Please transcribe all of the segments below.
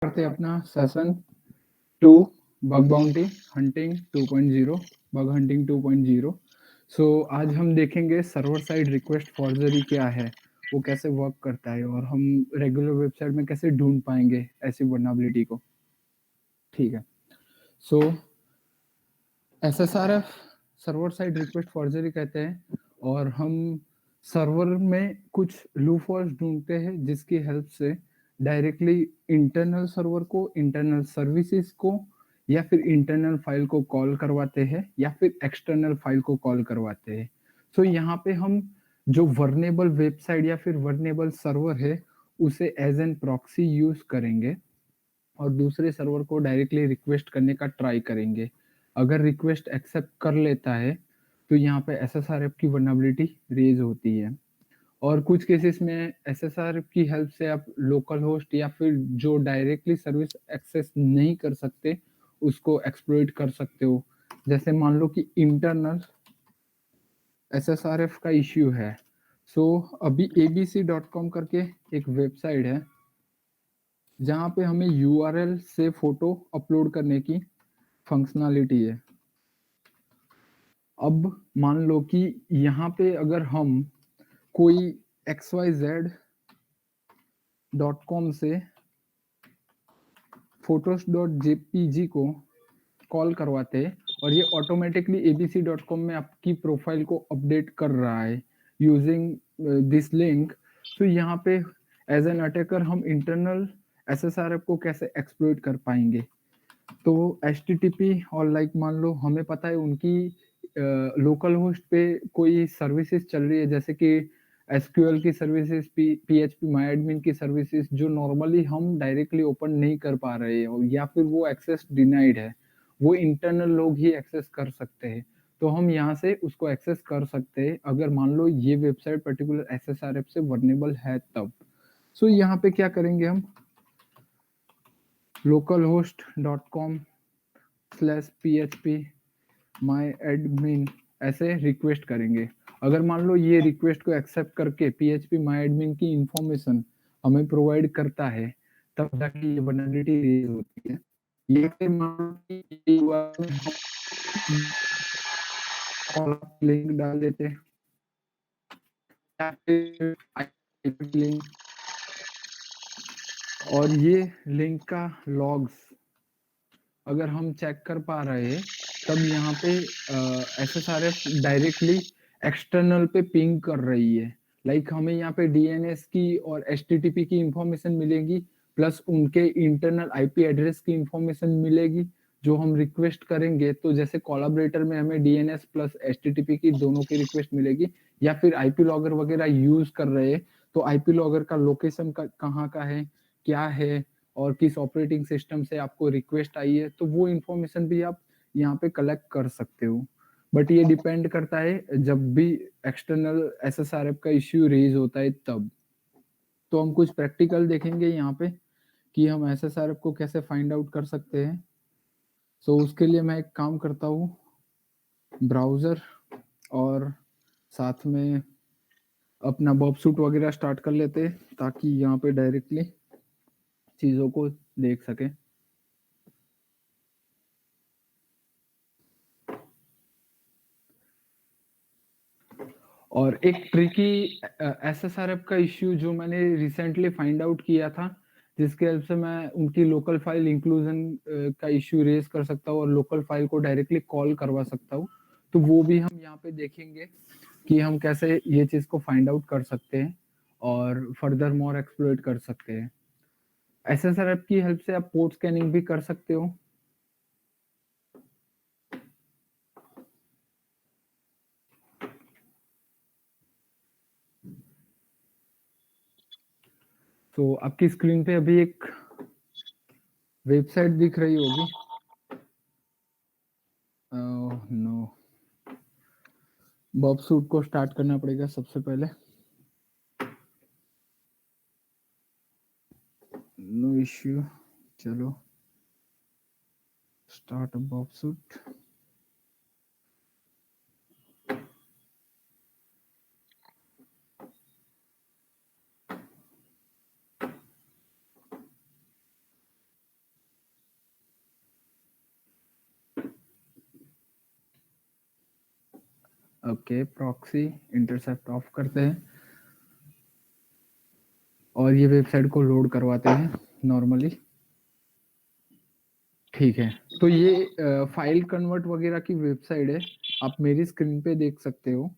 करते हैं अपना session 2 bug bounty hunting 2.0 bug hunting 2.0। सो आज हम देखेंगे सर्वर साइड रिक्वेस्ट फॉर्जरी क्या है, वो कैसे वर्क करता है और हम रेगुलर वेबसाइट में कैसे ढूंढ पाएंगे ऐसी वल्नरेबिलिटी को। ठीक है, सो SSRF server side request forgery कहते हैं और हम सर्वर में कुछ लूपहोल्स ढूंढते हैं जिसकी हेल्प से डायरेक्टली इंटरनल सर्वर को, इंटरनल सर्विसेज को या फिर इंटरनल फाइल को कॉल करवाते हैं या फिर एक्सटर्नल फाइल को कॉल करवाते हैं। सो यहाँ पे हम जो वर्नेबल वेबसाइट या फिर वर्नेबल सर्वर है उसे एज एन प्रॉक्सी यूज करेंगे और दूसरे सर्वर को डायरेक्टली रिक्वेस्ट करने का ट्राई करेंगे। अगर रिक्वेस्ट एक्सेप्ट कर लेता है तो यहाँ पे SSRF की वल्नरेबिलिटी रेज होती है और कुछ केसेस में SSRF की हेल्प से आप लोकल होस्ट या फिर जो डायरेक्टली सर्विस एक्सेस नहीं कर सकते उसको एक्सप्लॉइट कर सकते हो। जैसे मान लो कि इंटरनल SSRF का इश्यू है। सो अभी abc.com करके एक वेबसाइट है जहाँ पे हमें URL से फोटो अपलोड करने की फंक्शनैलिटी है। अब मान लो कि यहाँ पे अगर हम कोई xyz.com से photos.jpg को कॉल करवाते हैं और ये ऑटोमेटिकली abc.com में आपकी प्रोफाइल को अपडेट कर रहा है यूजिंग दिस लिंक। तो यहाँ पे एज एन अटैकर हम इंटरनल SSRF को कैसे एक्सप्लॉइट कर पाएंगे। तो HTTP और लाइक मान लो हमें पता है उनकी लोकल होस्ट पे कोई सर्विसेज चल रही है जैसे कि SQL की सर्विसेज, PHP MyAdmin की सर्विसेज जो नॉर्मली हम डायरेक्टली ओपन नहीं कर पा रहे हैं या फिर वो एक्सेस डिनाइड है, वो इंटरनल लोग ही एक्सेस कर सकते हैं। तो हम यहाँ से उसको एक्सेस कर सकते हैं अगर मान लो ये वेबसाइट पर्टिकुलर SSRF से वर्नेबल है तब। सो यहाँ पे क्या करेंगे हम localhost.com/php MyAdmin ऐसे रिक्वेस्ट करेंगे। अगर मान लो ये रिक्वेस्ट को एक्सेप्ट करके PHP MyAdmin की इंफॉर्मेशन हमें प्रोवाइड करता है तब जाके ये वल्नरेबिलिटी रेज होती है। ये फिर मान लो कि ये URL में हम लिंक डाल देते हैं या फिर IP लिंक और ये लिंक का लॉग्स अगर हम चेक कर पा रहे हैं तब यहाँ पे SSRF डायरेक्टली एक्सटर्नल पे पिंग कर रही है। लाइक हमें यहाँ पे DNS की और HTTP की इंफॉर्मेशन मिलेगी प्लस उनके इंटरनल IP एड्रेस की इंफॉर्मेशन मिलेगी जो हम रिक्वेस्ट करेंगे। तो जैसे कोलैबोरेटर में हमें DNS प्लस HTTP की दोनों की रिक्वेस्ट मिलेगी या फिर IP लॉगर वगैरह यूज कर रहे हैं तो IP लॉगर का लोकेशन कहाँ का है, क्या है और किस ऑपरेटिंग सिस्टम से आपको रिक्वेस्ट आई है, तो वो इंफॉर्मेशन भी आप यहाँ पे कलेक्ट कर सकते हो। बट ये डिपेंड करता है जब भी एक्सटर्नल SSRF का इश्यू रेज होता है तब। तो हम कुछ प्रैक्टिकल देखेंगे यहाँ पे कि हम SSRF को कैसे फाइंड आउट कर सकते हैं। सो उसके लिए मैं एक काम करता हूँ, ब्राउजर और साथ में अपना बॉबसूट वगैरह स्टार्ट कर लेते हैं ताकि यहाँ पे डायरेक्टली चीज़ों को देख सके। और एक ट्रिकी SSRF का इश्यू जो मैंने रिसेंटली फाइंड आउट किया था जिसके हेल्प से मैं उनकी लोकल फाइल इंक्लूजन का इश्यू रेज कर सकता हूँ और लोकल फाइल को डायरेक्टली कॉल करवा सकता हूँ। तो वो भी हम यहाँ पे देखेंगे कि हम कैसे ये चीज को फाइंड आउट कर सकते हैं और फर्दर मोर एक्सप्लोइट कर सकते हैं। SSRF की हेल्प से आप पोर्ट स्कैनिंग भी कर सकते हो। तो आपकी स्क्रीन पे अभी एक वेबसाइट दिख रही होगी। नो, बॉबसूट को स्टार्ट करना पड़ेगा सबसे पहले। नो इश्यू, चलो start burp suite. Okay, proxy intercept off करते हैं और ये वेबसाइट को लोड करवाते हैं नॉर्मली। ठीक है, तो ये फाइल कन्वर्ट वगैरह की वेबसाइट है, आप मेरी स्क्रीन पे देख सकते हो।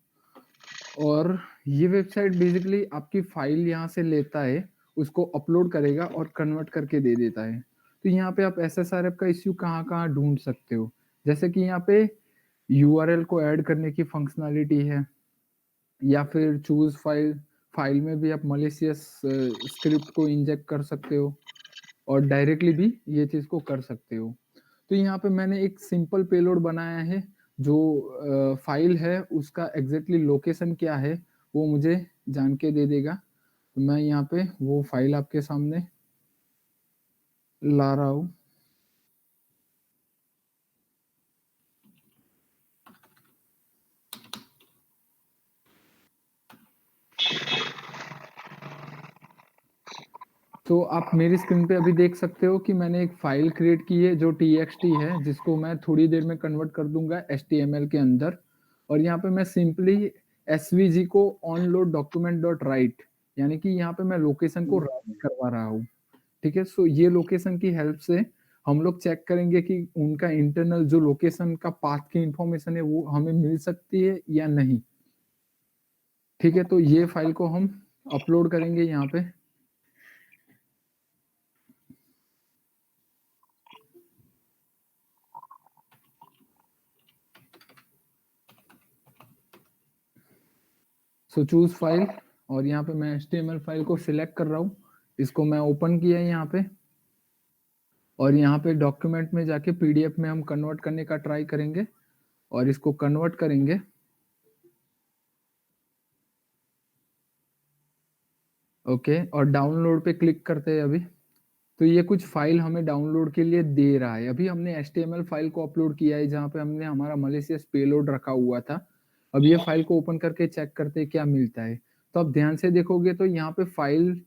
और ये वेबसाइट बेसिकली आपकी फाइल यहाँ से लेता है, उसको अपलोड करेगा और कन्वर्ट करके दे देता है। तो यहाँ पे आप SSRF का इश्यू कहाँ ढूंढ सकते हो, जैसे कि यहाँ पे URL को ऐड करने की फंक्शनैलिटी है, या फिर चूज फाइल में भी आप मलिशियस स्क्रिप्ट को इंजेक्ट कर सकते हो और डायरेक्टली भी ये चीज को कर सकते हो। तो यहाँ पे मैंने एक सिंपल पेलोड बनाया है, जो फाइल है उसका एग्जैक्टली लोकेशन क्या है वो मुझे जान के दे देगा। तो मैं यहाँ पे वो फाइल आपके सामने ला रहा हूँ। तो आप मेरी स्क्रीन पे अभी देख सकते हो कि मैंने एक फाइल क्रिएट की है जो txt है, जिसको मैं थोड़ी देर में कन्वर्ट कर दूंगा html के अंदर। और यहाँ पे मैं सिंपली svg को onload document.write, यानी कि यहाँ पे मैं लोकेशन को राइट करवा रहा हूँ। ठीक है, सो ये लोकेशन की हेल्प से हम लोग चेक करेंगे कि उनका इंटरनल जो लोकेशन का पाथ की इंफॉर्मेशन है वो हमें मिल सकती है या नहीं। ठीक है, तो ये फाइल को हम अपलोड करेंगे यहाँ पे। सो चूज फाइल, और यहाँ पे मैं HTML फाइल को सिलेक्ट कर रहा हूँ, इसको मैं ओपन किया है यहाँ पे। और यहाँ पे डॉक्यूमेंट में जाके PDF में हम कन्वर्ट करने का ट्राई करेंगे और इसको कन्वर्ट करेंगे। ओके, और डाउनलोड पे क्लिक करते हैं अभी। तो ये कुछ फाइल हमें डाउनलोड के लिए दे रहा है। अभी हमने HTML फाइल को अपलोड किया है जहाँ पे हमने हमारा मलिशियस पेलोड रखा हुआ था। अब ये फाइल को ओपन करके चेक करते हैं क्या मिलता है। तो आप ध्यान से देखोगे तो यहाँ पे फाइल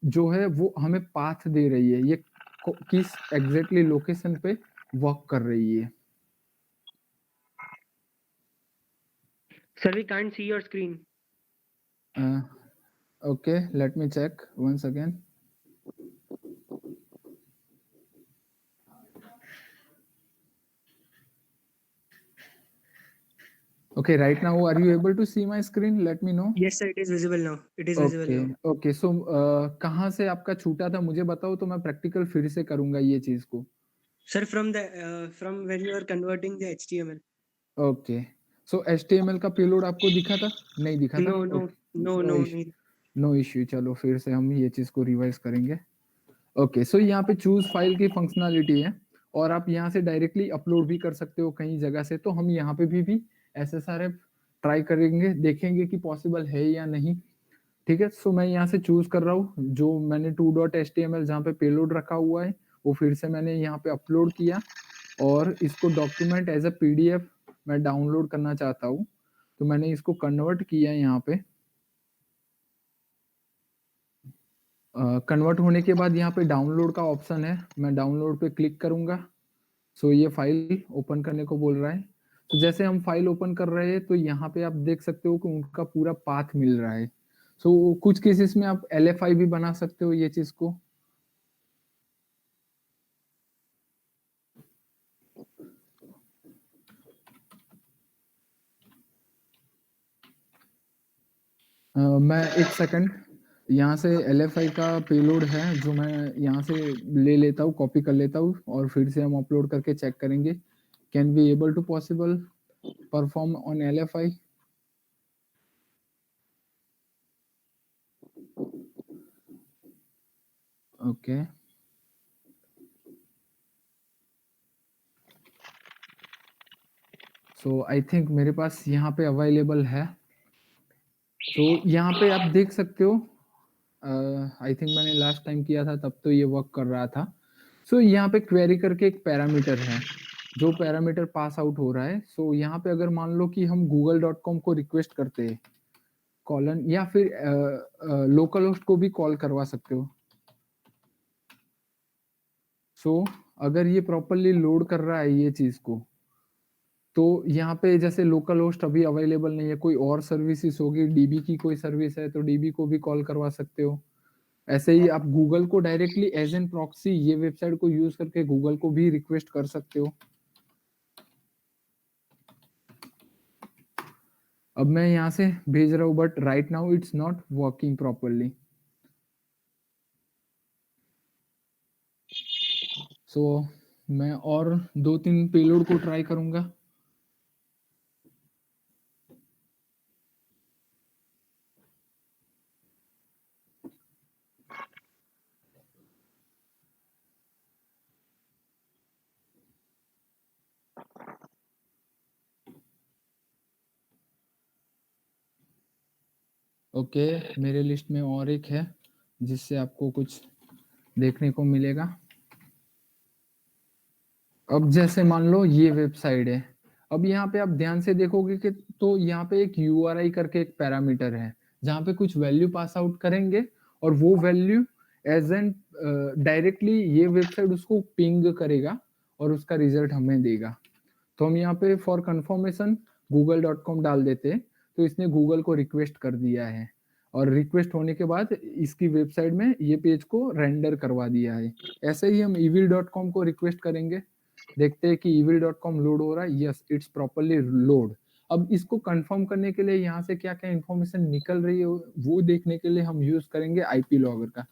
जो है वो हमें पाथ दे रही है, ये किस एग्जैक्टली लोकेशन पे वर्क कर रही है। Sir, we can't see your screen. Okay, let me check once again. Okay, right now are you able to see my screen? Let me know. Yes, sir, it is visible now. It is visible now. Okay, so कहाँ से आपका छूटा था मुझे बताओ, तो मैं practical फिर से करूंगा ये चीज को। Sir, from when you are converting the HTML. Okay, so HTML का पेलोड आपको दिखा था? नहीं दिखा था? नो इश्यू, चलो फिर से हम ये चीज को रिवाइज करेंगे। ओके, सो यहाँ पे चूज फाइल की फंक्शनैलिटी है और आप यहाँ से डायरेक्टली अपलोड भी कर सकते हो कहीं जगह से। तो हम यहाँ पे भी SSRF ट्राई करेंगे, देखेंगे कि पॉसिबल है या नहीं। ठीक है, सो मैं यहाँ से चूज कर रहा हूँ जो मैंने 2.html जहाँ पे पेलोड रखा हुआ है वो फिर से मैंने यहाँ पे अपलोड किया और इसको डॉक्यूमेंट एज अ PDF मैं डाउनलोड करना चाहता हूँ। तो मैंने इसको कन्वर्ट किया यहाँ पे। कन्वर्ट होने के बाद यहाँ पे डाउनलोड का ऑप्शन है, मैं डाउनलोड पे क्लिक करूंगा। सो ये फाइल ओपन करने को बोल रहा है। तो जैसे हम फाइल ओपन कर रहे हैं तो यहाँ पे आप देख सकते हो कि उनका पूरा पाथ मिल रहा है। सो कुछ केसेस में आप LFI भी बना सकते हो ये चीज को। मैं एक सेकंड यहाँ से LFI का पेलोड है जो मैं यहाँ से ले लेता हूँ, कॉपी कर लेता हूँ और फिर से हम अपलोड करके चेक करेंगे can be able to possible perform on LFI। Okay, so I think मेरे पास यहाँ पे अवेलेबल है। तो यहाँ पे आप देख सकते हो, आई थिंक मैंने लास्ट टाइम किया था तब तो ये वर्क कर रहा था। सो यहाँ पे क्वेरी करके एक पैरामीटर है, जो पैरामीटर पास आउट हो रहा है। सो यहाँ पे अगर मान लो कि हम google.com को रिक्वेस्ट करते हैं कॉलन, या फिर लोकल होस्ट को भी कॉल करवा सकते हो। सो अगर ये प्रॉपरली लोड कर रहा है ये चीज को, तो यहाँ पे जैसे लोकल होस्ट अभी अवेलेबल नहीं है, कोई और सर्विसेज होगी, डीबी की कोई सर्विस है तो डीबी को भी कॉल करवा सकते हो। ऐसे ही आप गूगल को डायरेक्टली एज एन प्रॉक्सी ये वेबसाइट को यूज करके गूगल को भी रिक्वेस्ट कर सकते हो। अब मैं यहाँ से भेज रहा हूँ but right now it's not working properly. So मैं और 2-3 पेलोड को ट्राई करूंगा। ओके, मेरे लिस्ट में और एक है जिससे आपको कुछ देखने को मिलेगा। अब जैसे मान लो ये वेबसाइट है, अब यहाँ पे आप ध्यान से देखोगे कि तो यहाँ पे एक URI करके एक पैरामीटर है जहाँ पे कुछ वैल्यू पास आउट करेंगे और वो वैल्यू एज एन डायरेक्टली ये वेबसाइट उसको पिंग करेगा और उसका रिजल्ट हमें देगा। तो हम यहाँ पे फॉर कंफर्मेशन google.com डाल देते हैं, तो इसने गूगल को रिक्वेस्ट कर दिया है और रिक्वेस्ट होने के बाद इसकी वेबसाइट में ये पेज को रेंडर करवा दिया है। ऐसे ही हम evil.com को रिक्वेस्ट करेंगे, देखते हैं कि evil.com लोड हो रहा है। Yes, it's properly load. अब इसको कंफर्म करने के लिए यहाँ से क्या क्या इंफॉर्मेशन निकल रही है वो देखने के लिए हम यूज करेंगे आईपी लॉगर का।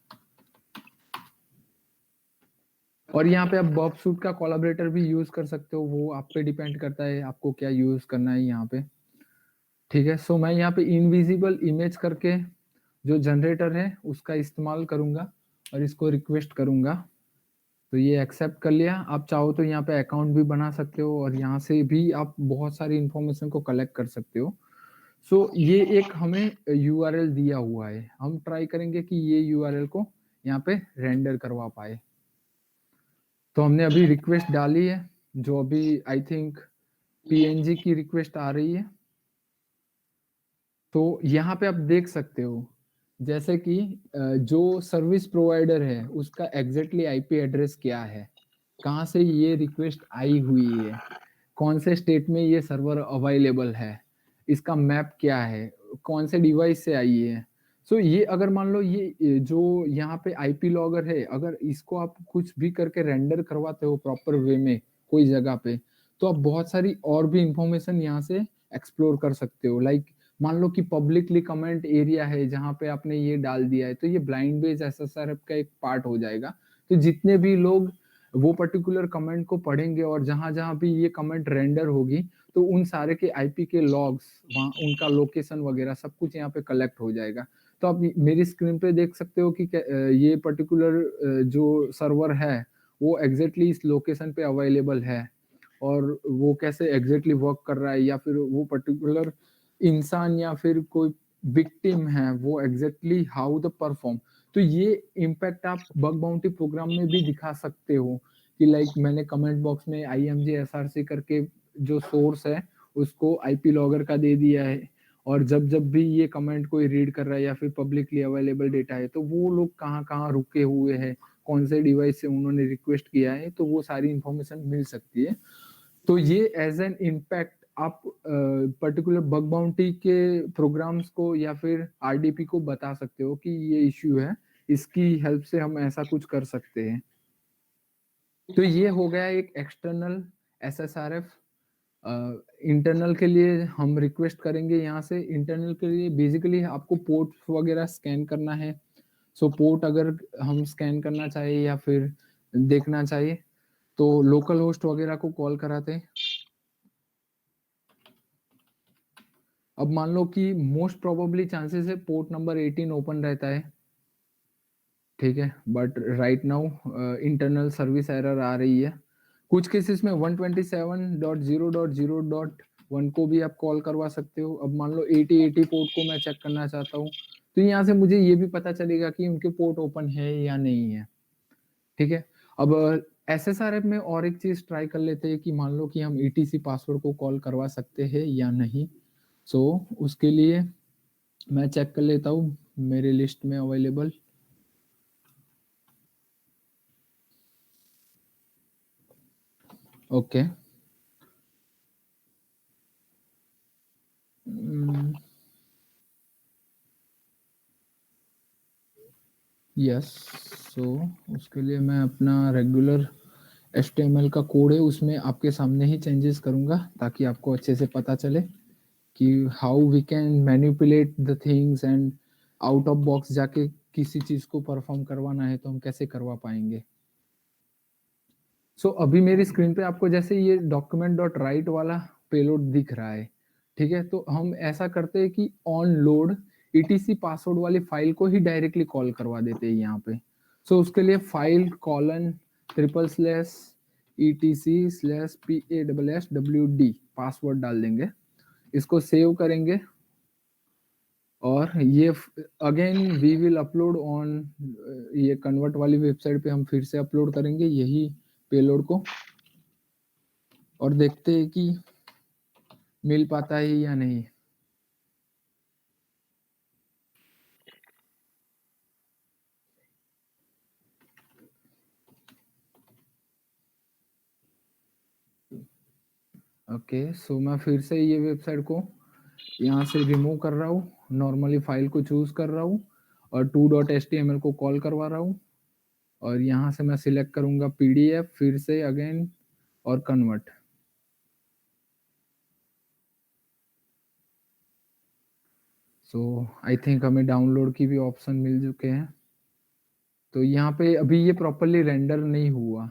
और यहाँ पे आप बॉबसूट का कोलैबोरेटर भी यूज कर सकते हो, वो आप पे डिपेंड करता है आपको क्या यूज करना है यहाँ पे। ठीक है, सो मैं यहाँ पे इनविजिबल इमेज करके जो जनरेटर है उसका इस्तेमाल करूंगा और इसको रिक्वेस्ट करूंगा। तो ये एक्सेप्ट कर लिया। आप चाहो तो यहाँ पे अकाउंट भी बना सकते हो और यहाँ से भी आप बहुत सारी इंफॉर्मेशन को कलेक्ट कर सकते हो। सो ये एक हमें यूआरएल दिया हुआ है, हम ट्राई करेंगे कि ये यूआरएल को यहाँ पे रेंडर करवा पाए। तो हमने अभी रिक्वेस्ट डाली है जो अभी आई थिंक पीएनजी की रिक्वेस्ट आ रही है। तो यहाँ पे आप देख सकते हो जैसे कि जो सर्विस प्रोवाइडर है उसका एग्जैक्टली आईपी एड्रेस क्या है, कहाँ से ये रिक्वेस्ट आई हुई है, कौन से स्टेट में ये सर्वर अवेलेबल है, इसका मैप क्या है, कौन से डिवाइस से आई है। सो ये अगर मान लो ये जो यहाँ पे आईपी लॉगर है, अगर इसको आप कुछ भी करके रेंडर करवाते हो प्रॉपर वे में कोई जगह पे, तो आप बहुत सारी और भी इंफॉर्मेशन यहाँ से एक्सप्लोर कर सकते हो। लाइक मान लो कि पब्लिकली कमेंट एरिया है जहाँ पे आपने ये डाल दिया है, तो ये ब्लाइंड बेस एसएसआरएफ का एक पार्ट हो जाएगा। तो जितने भी लोग वो पर्टिकुलर कमेंट को पढ़ेंगे और जहां जहां भी ये कमेंट रेंडर होगी तो उन सारे के आईपी के लॉग्स, वहाँ उनका लोकेशन वगैरह सब कुछ यहाँ पे कलेक्ट हो जाएगा। तो आप मेरी स्क्रीन पे देख सकते हो कि ये पर्टिकुलर जो सर्वर है वो एग्जैक्टली इस लोकेशन पे अवेलेबल है और वो कैसे एग्जैक्टली वर्क कर रहा है, या फिर वो पर्टिकुलर इंसान या फिर कोई विक्टिम है वो एग्जैक्टली हाउ द परफॉर्म। तो ये इम्पैक्ट आप बग बाउंटी प्रोग्राम में भी दिखा सकते हो कि लाइक मैंने कमेंट बॉक्स में IMG SRC करके जो सोर्स है उसको आईपी लॉगर का दे दिया है और जब जब भी ये कमेंट कोई रीड कर रहा है या फिर पब्लिकली अवेलेबल डेटा है तो वो लोग कहाँ कहाँ रुके हुए हैं, कौन से डिवाइस से उन्होंने रिक्वेस्ट किया है, तो वो सारी इंफॉर्मेशन मिल सकती है। तो ये एज एन इम्पैक्ट आप पर्टिकुलर बग बाउंटी के प्रोग्राम्स को या फिर आरडीपी को बता सकते हो कि ये इश्यू है, इसकी हेल्प से हम ऐसा कुछ कर सकते हैं। तो ये हो गया एक एक्सटर्नल SSRF। इंटरनल के लिए हम रिक्वेस्ट करेंगे यहाँ से। इंटरनल के लिए बेसिकली आपको पोर्ट वगैरह स्कैन करना है। सो पोर्ट अगर हम स्कैन करना चाहिए या फिर देखना चाहिए तो लोकल होस्ट वगैरह को कॉल कराते हैं। अब मान लो कि मोस्ट प्रोबेबली चांसेस है पोर्ट नंबर 18 ओपन रहता है, ठीक है, but right now internal service error आ रही है। कुछ केसेस में 127.0.0.1 को भी आप कॉल करवा सकते हो। अब मान लो 8080 पोर्ट को मैं चेक करना चाहता हूँ तो यहाँ से मुझे ये भी पता चलेगा कि उनके पोर्ट ओपन है या नहीं है, ठीक है। अब SSRF में और एक चीज ट्राई कर लेते हैं कि मान लो कि हम ETC पासवर्ड को कॉल करवा सकते हैं या नहीं। सो उसके लिए मैं चेक कर लेता हूँ मेरे लिस्ट में अवेलेबल। ओके, यस, सो उसके लिए मैं अपना रेगुलर HTML का कोड है उसमें आपके सामने ही चेंजेस करूँगा ताकि आपको अच्छे से पता चले कि how we can manipulate the things and out of box जाके किसी चीज़ को परफॉर्म करवाना है तो हम कैसे करवा पाएँगे। सो अभी मेरी स्क्रीन पे आपको जैसे ये document.write वाला पेलोड दिख रहा है, ठीक है? तो हम ऐसा करते हैं कि ऑन लोड etc पासवर्ड वाली फाइल को ही डायरेक्टली कॉल करवा देते हैं यहाँ पे। सो उसके लिए file colon triple slash etc slash PASSWD password डाल देंगे। इसको सेव करेंगे और ये again we will upload on ये कन्वर्ट वाली वेबसाइट पे हम फिर से अपलोड करेंगे यही पेलोड को और देखते हैं कि मिल पाता है या नहीं। ओके, सो मैं फिर से ये वेबसाइट को यहाँ से रिमूव कर रहा हूँ, नॉर्मली फाइल को चूज कर रहा हूँ और 2.html को कॉल करवा रहा हूँ और यहाँ से मैं सिलेक्ट करूँगा PDF फिर से अगेन और कन्वर्ट। सो आई थिंक हमें डाउनलोड की भी ऑप्शन मिल चुके हैं। तो यहाँ पे अभी ये प्रॉपरली रेंडर नहीं हुआ,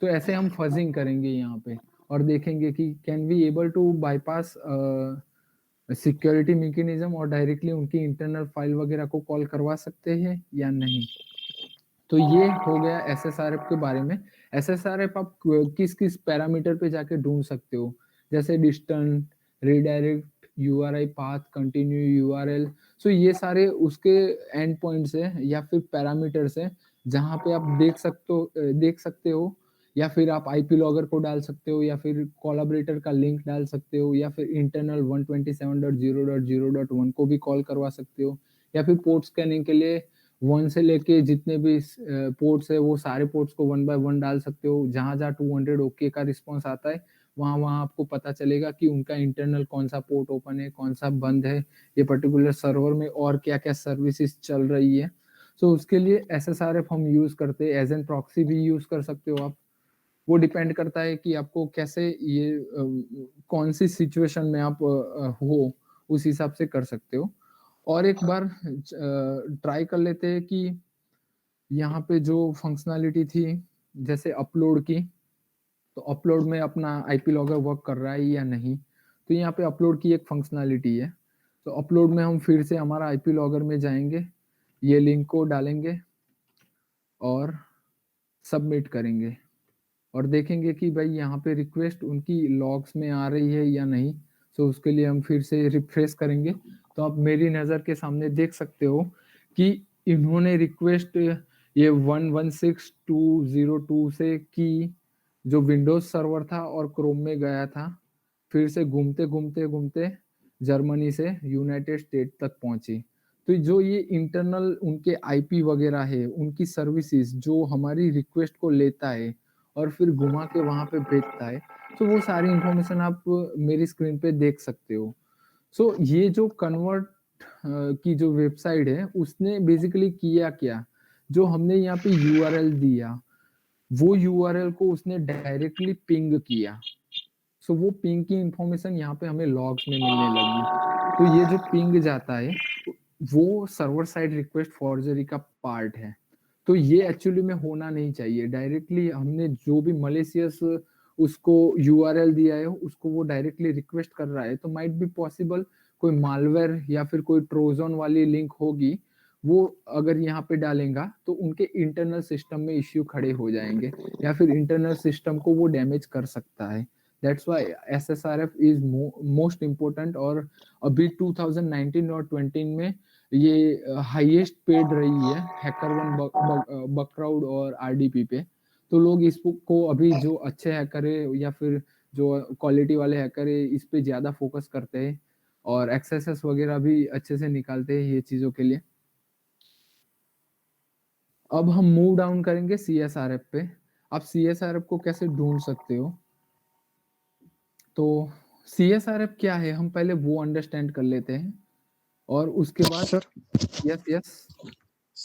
तो ऐसे हम फजिंग करेंगे यहाँ पे और देखेंगे कि can we able to bypass security mechanism और डायरेक्टली उनकी इंटरनल फाइल वगैरह को कॉल करवा सकते हैं या नहीं। तो ये हो गया SSRF के बारे में। SSRF आप किस किस पैरामीटर पे जाके ढूंढ सकते हो, जैसे distance, redirect, URI path, continue URL। सो ये सारे उसके एंड पॉइंट्स है या फिर पैरामीटर्स है जहां पे आप देख सकते हो या फिर आप IP लॉगर को डाल सकते हो या फिर कोलैबोरेटर का लिंक डाल सकते हो या फिर इंटरनल 127.0.0.1 को भी कॉल करवा सकते हो या फिर पोर्ट स्कैनिंग के लिए 1 से लेके जितने भी पोर्ट्स है वो सारे पोर्ट्स को 1 बाय 1 डाल सकते हो। जहाँ 200 ओके का रिस्पॉन्स आता है वहाँ आपको पता चलेगा कि उनका इंटरनल कौन सा पोर्ट ओपन है, कौन सा बंद है, ये पर्टिकुलर सर्वर में और क्या-क्या सर्विसेज चल रही है। सो उसके लिए SSRF हम यूज करते हैं, एज एन प्रॉक्सी भी यूज कर सकते हो आप। वो डिपेंड करता है कि आपको कैसे ये कौन सी सिचुएशन में आप हो उस हिसाब से कर सकते हो। और एक बार ट्राई कर लेते हैं कि यहाँ पे जो फंक्शनैलिटी थी जैसे अपलोड की, तो अपलोड में अपना IP लॉगर वर्क कर रहा है या नहीं। तो यहाँ पे अपलोड की एक फंक्शनैलिटी है, तो अपलोड में हम फिर से हमारा IP लॉगर में जाएंगे, ये लिंक को डालेंगे और सबमिट करेंगे और देखेंगे कि भाई यहाँ पे रिक्वेस्ट उनकी लॉग्स में आ रही है या नहीं। सो उसके लिए हम फिर से रिफ्रेश करेंगे, तो आप मेरी नज़र के सामने देख सकते हो कि इन्होंने रिक्वेस्ट ये 116.2.0.2 से की, जो विंडोज सर्वर था और क्रोम में गया था, फिर से घूमते जर्मनी से यूनाइटेड स्टेट तक पहुंची। तो जो ये इंटरनल उनके IP वगैरह है, उनकी सर्विसेज जो हमारी रिक्वेस्ट को लेता है और फिर घुमा के वहाँ पे भेजता है, तो वो सारी इन्फॉर्मेशन आप मेरी स्क्रीन पे देख सकते हो। सो ये जो कन्वर्ट की जो वेबसाइट है, उसने बेसिकली किया क्या? जो हमने यहाँ पे URL दिया, वो URL को उसने डायरेक्टली पिंग किया। सो वो पिंग की इन्फॉर्मेशन यहाँ पे हमें लॉग्स में मिलने लगी। तो ये जो पिंग जाता है, वो सर्वर साइड रिक्वेस्ट फॉर्जरी का पार्ट है। तो ये एक्चुअली में होना नहीं चाहिए। डायरेक्टली हमने जो भी मैलिशियस उसको URL दिया है, उसको वो डायरेक्टली रिक्वेस्ट कर रहा है, तो माइट बी पॉसिबल कोई मालवेयर या फिर कोई ट्रोजन वाली लिंक होगी, वो अगर यहाँ पे डालेगा तो उनके इंटरनल सिस्टम में इश्यू खड़े हो जाएंगे या फिर इंटरनल सिस्टम को वो डैमेज कर सकता है। That's why SSRF is most important और अभी 2019 और 20 में ये हाईएस्ट पेड रही है हैकर वन बकक्राउड और RDP पे। तो लोग इसको अभी जो अच्छे हैकर है या फिर जो क्वालिटी वाले हैकर है इस पे ज्यादा फोकस करते हैं और एक्सेसेस वगैरह भी अच्छे से निकालते हैं ये चीजों के लिए। अब हम मूव डाउन करेंगे CSRF पे। आप CSRF को कैसे ढूंढ सकते हो? तो CSRF क्या है, हम पहले वो अंडरस्टैंड कर लेते हैं और उसके बाद सर यस यस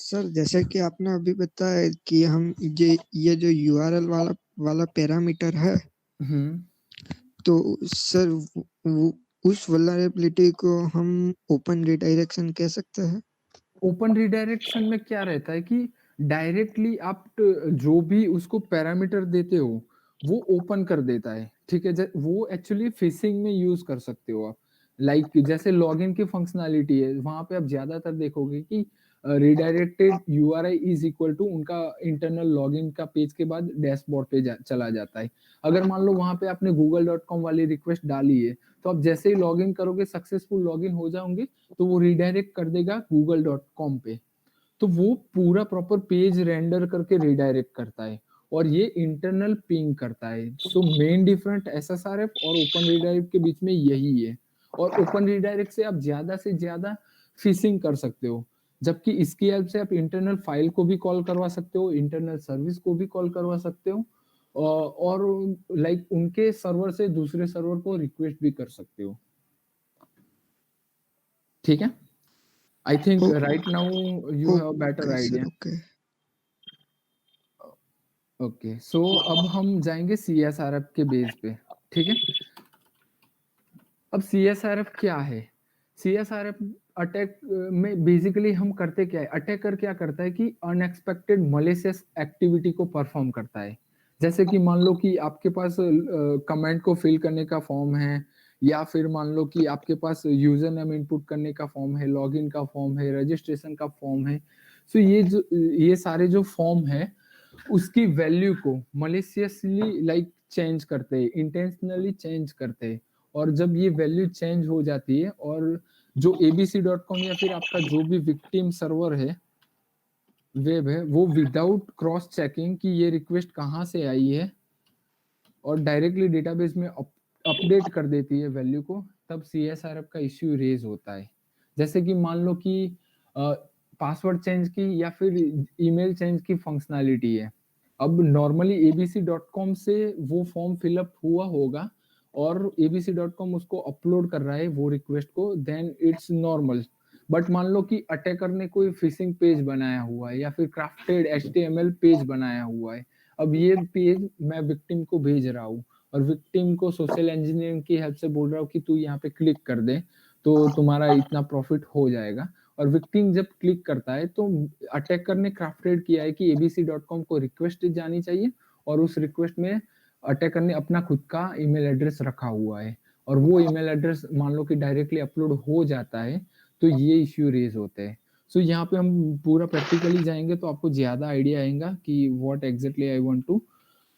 सर जैसे कि आपने अभी बताया कि हम ये जो यूआरएल वाला पैरामीटर है, तो सर उस वल्नरेबिलिटी को हम ओपन रिडायरेक्शन कह सकते हैं। ओपन रिडायरेक्शन में क्या रहता है कि डायरेक्टली आप जो भी उसको पैरामीटर देते हो वो ओपन कर देता है, ठीक है। वो एक्चुअली फिशिंग में यूज कर सकते हो आप। लाइक जैसे लॉगिन की फंक्शनैलिटी है, वहां पे आप ज्यादातर देखोगे कि redirected URI is equal to उनका इंटरनल लॉगिन का पेज के बाद डैशबोर्ड पे चला जाता है। अगर मान लो वहां पे आपने google.com वाली रिक्वेस्ट डाली है, तो आप जैसे ही लॉगिन करोगे, सक्सेसफुल लॉगिन हो जाओगे, तो वो रिडायरेक्ट कर देगा google.com पे। तो वो पूरा प्रॉपर पेज रेंडर करके रिडायरेक्ट करता है और ये इंटरनल पिंग करता है। सो मेन डिफरेंट एसएसआरएफ और ओपन रिडायरेक्ट के बीच में यही है। और ओपन रिडायरेक्ट से आप ज्यादा से ज्यादा फिशिंग कर सकते हो, जबकि इसकी हेल्प से आप इंटरनल फाइल को भी कॉल करवा सकते हो, इंटरनल सर्विस को भी कॉल करवा सकते हो, और लाइक उनके सर्वर से दूसरे सर्वर को रिक्वेस्ट भी कर सकते हो। ठीक है, I think right now you have better idea. Okay, so अब हम जाएंगे सीएसआरएफ के बेस पे। ठीक है, अब सीएसआरएफ क्या है? सीएसआरएफ अटैक में बेसिकली हम करते क्या है, अटैकर क्या करता है कि अनएक्सपेक्टेड मलिशियस एक्टिविटी को परफॉर्म करता है। जैसे कि मान लो कि आपके पास कमेंट को फिल करने का फॉर्म है, या फिर मान लो कि आपके पास यूजर नेम इनपुट करने का फॉर्म है, लॉगिन का फॉर्म है, रजिस्ट्रेशन का फॉर्म है। सो ये सारे जो फॉर्म है उसकी वैल्यू को मलिशियसली लाइक चेंज करते हैं, इंटेंशनली चेंज करते हैं। और जब ये वैल्यू चेंज हो जाती है और जो abc.com या फिर आपका जो भी विक्टिम सर्वर है, वेब है, वो विदाउट क्रॉस चेकिंग कि ये रिक्वेस्ट कहाँ से आई है और डायरेक्टली डेटाबेस में अपडेट कर देती है वैल्यू को, तब सीएसआरएफ का इश्यू रेज होता है। जैसे कि मान लो कि पासवर्ड चेंज की या फिर ईमेल चेंज की फंक्शनैलिटी है। अब नॉर्मली abc.com से वो फॉर्म फिलअप हुआ होगा और abc.com उसको अपलोड कर रहा है वो रिक्वेस्ट को, देन इट्स नॉर्मल। बट मान लो कि अटैकर ने कोई फिशिंग पेज बनाया हुआ है या फिर क्राफ्टेड HTML पेज बनाया हुआ है। अब ये पेज मैं विक्टिम को भेज रहा हूँ और विक्टिम को सोशल इंजीनियरिंग की हेल्प से बोल रहा हूँ कि तू यहाँ पे क्लिक कर दे तो तुम्हारा इतना प्रॉफिट हो जाएगा। और विक्टिम जब क्लिक करता है तो अटैकर ने क्राफ्टेड किया है कि abc.com को रिक्वेस्ट जानी चाहिए और उस रिक्वेस्ट में अटैकर ने अपना खुद का ईमेल एड्रेस रखा हुआ है और वो ईमेल एड्रेस मान लो कि डायरेक्टली अपलोड हो जाता है, तो ये इश्यू रेज होते हैं। सो यहाँ पे हम पूरा प्रैक्टिकली जाएंगे तो आपको ज्यादा आइडिया आएगा कि what exactly I want to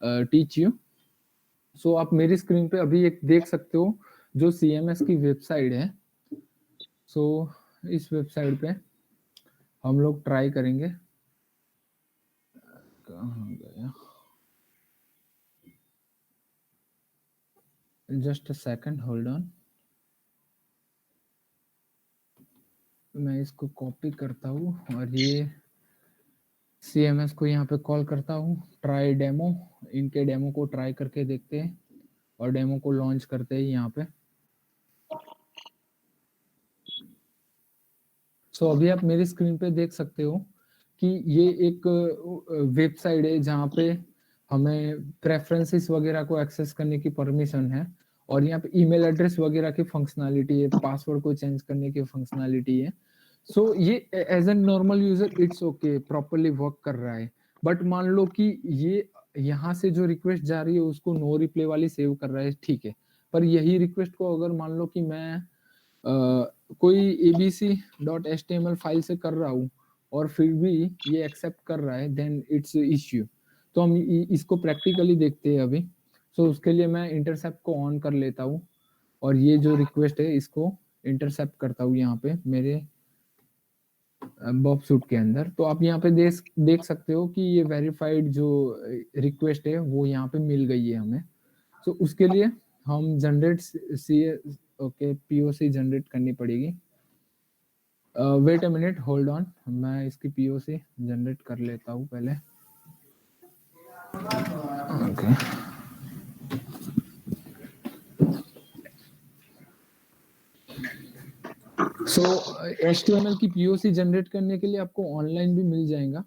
teach you. So आप मेरी स्क्रीन पे अभी एक देख सकते हो जो CMS की वेबसाइट है। सो इस वेबसाइट पे हम लोग ट्राई करेंगे। कहाँ गया, just a second, hold on. मैं इसको कॉपी करता हूँ और ये CMS को यहाँ पे कॉल करता हूँ, ट्राई डेमो। इनके डेमो को ट्राई करके देखते हैं और डेमो को लॉन्च करते हैं यहाँ पे। सो अभी आप मेरी स्क्रीन पे देख सकते हो कि ये एक वेबसाइट है जहाँ पे हमें प्रेफरेंसेस वगैरह को एक्सेस करने की परमिशन है और यहाँ पे ईमेल एड्रेस वगैरह की फंक्शनैलिटी है, पासवर्ड को चेंज करने की फंक्शनैलिटी है। सो ये as an normal user it's okay, properly work कर रहा है। बट मान लो कि ये यहाँ से जो रिक्वेस्ट जा रही है उसको नो रिप्ले वाली सेव कर रहा है, ठीक है। पर यही रिक्वेस्ट को अगर मान लो कि मैं कोई abc.html फाइल से कर रहा हूँ और फिर भी ये एक्सेप्ट कर रहा है, देन इट्स इश्यू। तो हम इसको प्रैक्टिकली देखते हैं अभी। सो उसके लिए मैं इंटरसेप्ट को ऑन कर लेता हूँ और ये जो रिक्वेस्ट है इसको इंटरसेप्ट करता हूँ यहाँ पे मेरे बॉब सूट के अंदर। तो आप यहाँ पे देख सकते हो कि ये वेरीफाइड जो रिक्वेस्ट है वो यहाँ पे मिल गई है हमें। तो उसके लिए हम जनरेट ओके POC जनरेट करनी पड़ेगी। Wait a minute, hold on, मैं इसकी POC जनरेट कर लेता हूँ पहले। ओके सो HTML की POC जनरेट करने के लिए आपको ऑनलाइन भी मिल जाएगा।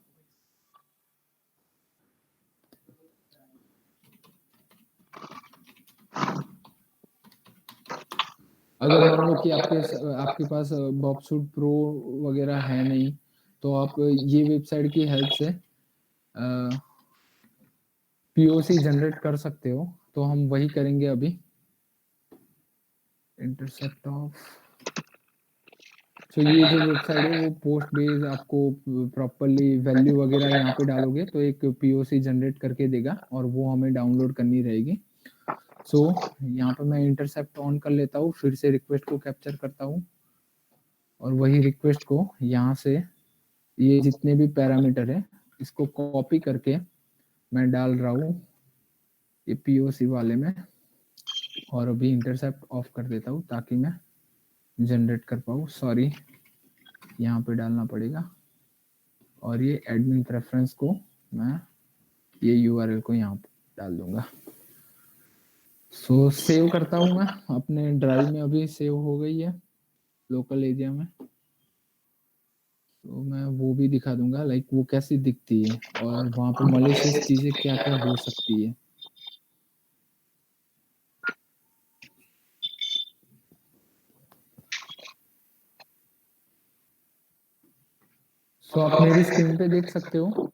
अगर मान लो कि आपके पास बॉबसूट प्रो वगैरह है नहीं, तो आप ये वेबसाइट की हेल्प से POC जनरेट कर सकते हो। तो हम वही करेंगे अभी। इंटरसेप्ट ऑफ, तो ये जो वेबसाइट है वो पोस्ट बेस्ड, आपको प्रॉपरली वैल्यू वगैरह यहाँ पे डालोगे तो एक POC जनरेट करके देगा और वो हमें डाउनलोड करनी रहेगी। सो यहाँ पे मैं इंटरसेप्ट ऑन कर लेता हूँ, फिर से रिक्वेस्ट को कैप्चर करता हूँ और वही रिक्वेस्ट को यहाँ से ये जितने भी पैरामीटर है इसको कॉपी करके मैं डाल रहा हूँ ये POC वाले में, और अभी इंटरसेप्ट ऑफ कर देता हूँ ताकि मैं जनरेट कर पाऊँ। सॉरी, यहाँ पे डालना पड़ेगा और ये एडमिन प्रेफरेंस को मैं ये URL को यहाँ पे डाल दूंगा। सो सेव करता हूँ मैं अपने ड्राइव में, अभी सेव हो गई है लोकल एरिया में। तो मैं वो भी दिखा दूंगा लाइक वो कैसी दिखती है और वहाँ पे मलिशियस चीजें क्या क्या हो सकती है। सो आप मेरी स्क्रीन पे देख सकते हो,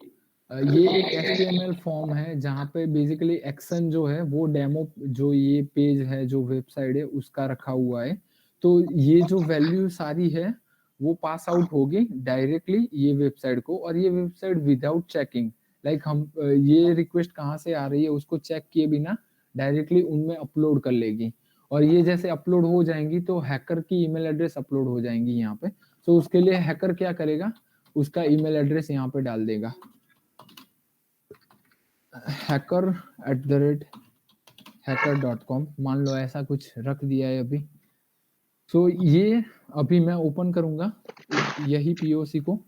ये एक HTML फॉर्म है जहाँ पे बेसिकली एक्शन जो है वो डेमो, जो ये पेज है जो वेबसाइट है उसका रखा हुआ है। तो ये जो वैल्यू सारी है वो पास आउट होगी डायरेक्टली ये वेबसाइट को, और ये वेबसाइट विदाउट चेकिंग, लाइक हम ये रिक्वेस्ट कहाँ से आ रही है उसको चेक किए बिना डायरेक्टली उनमें अपलोड कर लेगी। और ये जैसे अपलोड हो जाएंगी तो हैकर की ईमेल एड्रेस अपलोड हो जाएंगी यहाँ पे। तो उसके लिए हैकर क्या करेगा, उसका ईमेल एड्रेस यहाँ पे डाल देगा, hacker@hacker.com मान लो, ऐसा कुछ रख दिया है अभी। सो ये अभी मैं ओपन करूंगा यही POC को।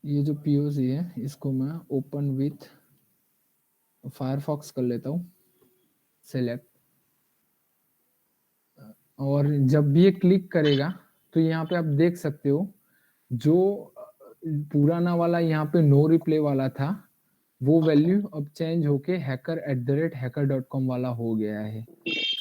ये जो POC है इसको मैं ओपन विथ फायरफॉक्स कर लेता हूँ, सेलेक्ट, और जब भी ये क्लिक करेगा तो यहाँ पे आप देख सकते हो जो पुराना वाला यहाँ पे नो रिप्ले वाला था वो वैल्यू अब चेंज होके hacker@hacker.com वाला हो गया है।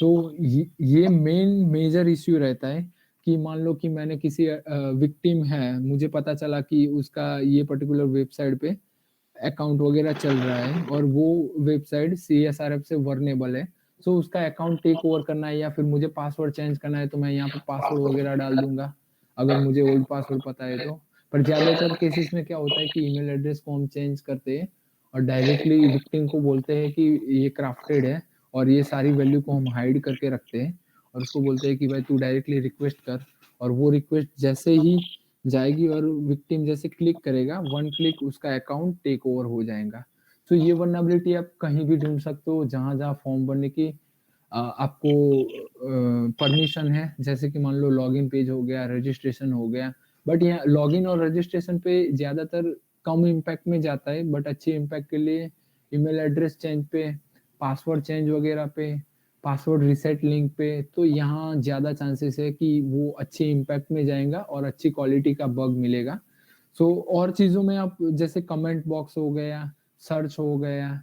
तो ये मेन मेजर इश्यू रहता है कि मान लो कि मैंने किसी विक्टिम है, मुझे पता चला कि उसका ये पर्टिकुलर वेबसाइट पे अकाउंट वगैरह चल रहा है और वो वेबसाइट CSRF से वर्नेबल है। सो उसका अकाउंट टेक ओवर करना है या फिर मुझे पासवर्ड चेंज करना है तो मैं यहाँ पे पासवर्ड वगैरह डाल दूंगा अगर मुझे ओल्ड पासवर्ड पता है तो। पर ज्यादातर केसेस में क्या होता है कि ईमेल एड्रेस को हम चेंज करते हैं और डायरेक्टली विक्टिम को बोलते हैं कि ये क्राफ्टेड है और ये सारी वैल्यू को हम हाइड करके रखते हैं और उसको बोलते हैं कि भाई तू डायरेक्टली रिक्वेस्ट कर, और वो रिक्वेस्ट जैसे ही जाएगी और विक्टिम जैसे क्लिक करेगा, वन क्लिक उसका अकाउंट टेक ओवर हो जाएगा। तो ये वल्नरेबिलिटी आप कहीं भी ढूंढ सकते हो जहां जहां फॉर्म भरने की आपको परमिशन है, जैसे कि मान लो लॉगिन पेज हो गया, रजिस्ट्रेशन हो गया। बट यहाँ लॉगिन और रजिस्ट्रेशन पे ज्यादातर कम इम्पैक्ट में जाता है, बट अच्छे इम्पैक्ट के लिए ईमेल एड्रेस चेंज पे, पासवर्ड चेंज वगैरह पे, पासवर्ड रिसेट लिंक पे, तो यहाँ ज्यादा चांसेस है कि वो अच्छे इम्पैक्ट में जाएगा और अच्छी क्वालिटी का बग मिलेगा। सो और चीजों में आप जैसे कमेंट बॉक्स हो गया, सर्च हो गया,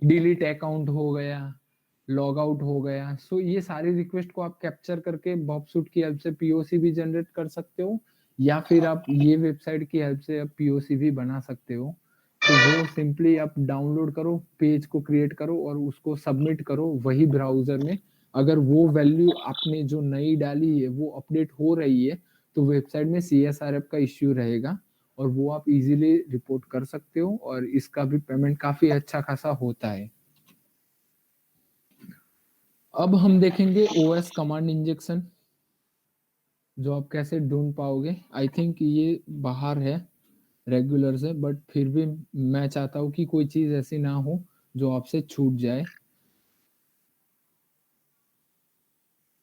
डिलीट अकाउंट हो गया, लॉग आउट हो गया, सो ये सारी रिक्वेस्ट को आप कैप्चर करके बॉबसूट की हेल्प से POC भी जनरेट कर सकते हो, या फिर आप ये वेबसाइट की हेल्प से आप POC भी बना सकते हो। तो वो सिंपली आप डाउनलोड करो, पेज को क्रिएट करो और उसको सबमिट करो वही ब्राउजर में। अगर वो वैल्यू आपने जो नई डाली है वो अपडेट हो रही है तो वेबसाइट में CSRF का इश्यू रहेगा और वो आप इजीली रिपोर्ट कर सकते हो, और इसका भी पेमेंट काफी अच्छा खासा होता है। अब हम देखेंगे OS कमांड इंजेक्शन, जो आप कैसे ढूंढ पाओगे। आई थिंक ये बाहर है रेगुलर से, बट फिर भी मैं चाहता हूँ कि कोई चीज ऐसी ना हो जो आपसे छूट जाए।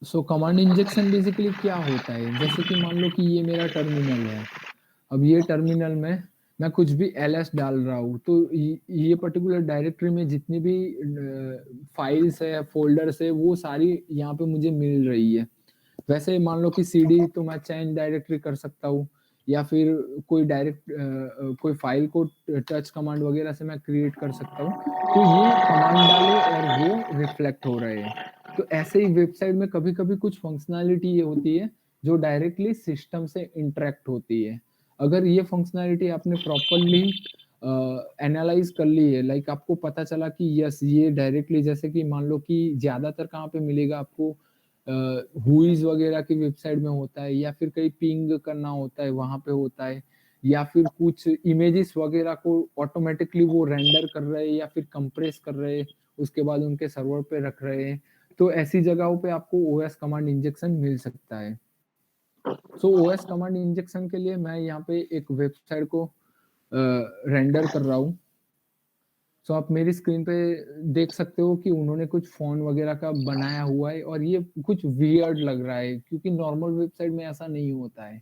सो कमांड इंजेक्शन बेसिकली क्या होता है, जैसे कि मान लो कि ये मेरा टर्मिनल है। अब ये टर्मिनल में मैं कुछ भी ls डाल रहा हूँ तो ये पर्टिकुलर डायरेक्टरी में जितनी भी फाइल्स है, फोल्डर्स है, वो सारी यहाँ पे मुझे मिल रही है। वैसे मान लो कि cd तो मैं चेंज डायरेक्टरी कर सकता हूँ, या फिर कोई डायरेक्ट कोई फाइल को टच कमांड वगैरह से मैं क्रिएट कर सकता हूँ। तो ये कमांड डालो और वो रिफ्लेक्ट हो रहे हैं। तो ऐसे ही वेबसाइट में कभी-कभी कुछ फंक्शनैलिटी ये होती है जो डायरेक्टली सिस्टम से इंटरेक्ट होती है। अगर ये फंक्शनैलिटी आपने प्रॉपर्ली एनालाइज कर ली है, लाइक आपको पता चला कि यस ये डायरेक्टली, जैसे कि मान लो कि ज्यादातर कहाँ पे मिलेगा आपको, हुईज वगैरह की वेबसाइट में होता है, या फिर कहीं पिंग करना होता है वहां पे होता है, या फिर कुछ इमेजेस वगैरह को ऑटोमेटिकली वो रेंडर कर रहे हैं या फिर कंप्रेस कर रहे हैं, उसके बाद उनके सर्वर पे रख रहे हैं। तो ऐसी जगहों पे आपको ओएस कमांड इंजेक्शन मिल सकता है। सो ओएस कमांड इंजेक्शन के लिए मैं यहाँ पे एक वेबसाइट को रेंडर कर रहा हूँ। सो आप मेरी स्क्रीन पे देख सकते हो कि उन्होंने कुछ फोन वगैरह का बनाया हुआ है, और ये कुछ वियर्ड लग रहा है क्योंकि नॉर्मल वेबसाइट में ऐसा नहीं होता है।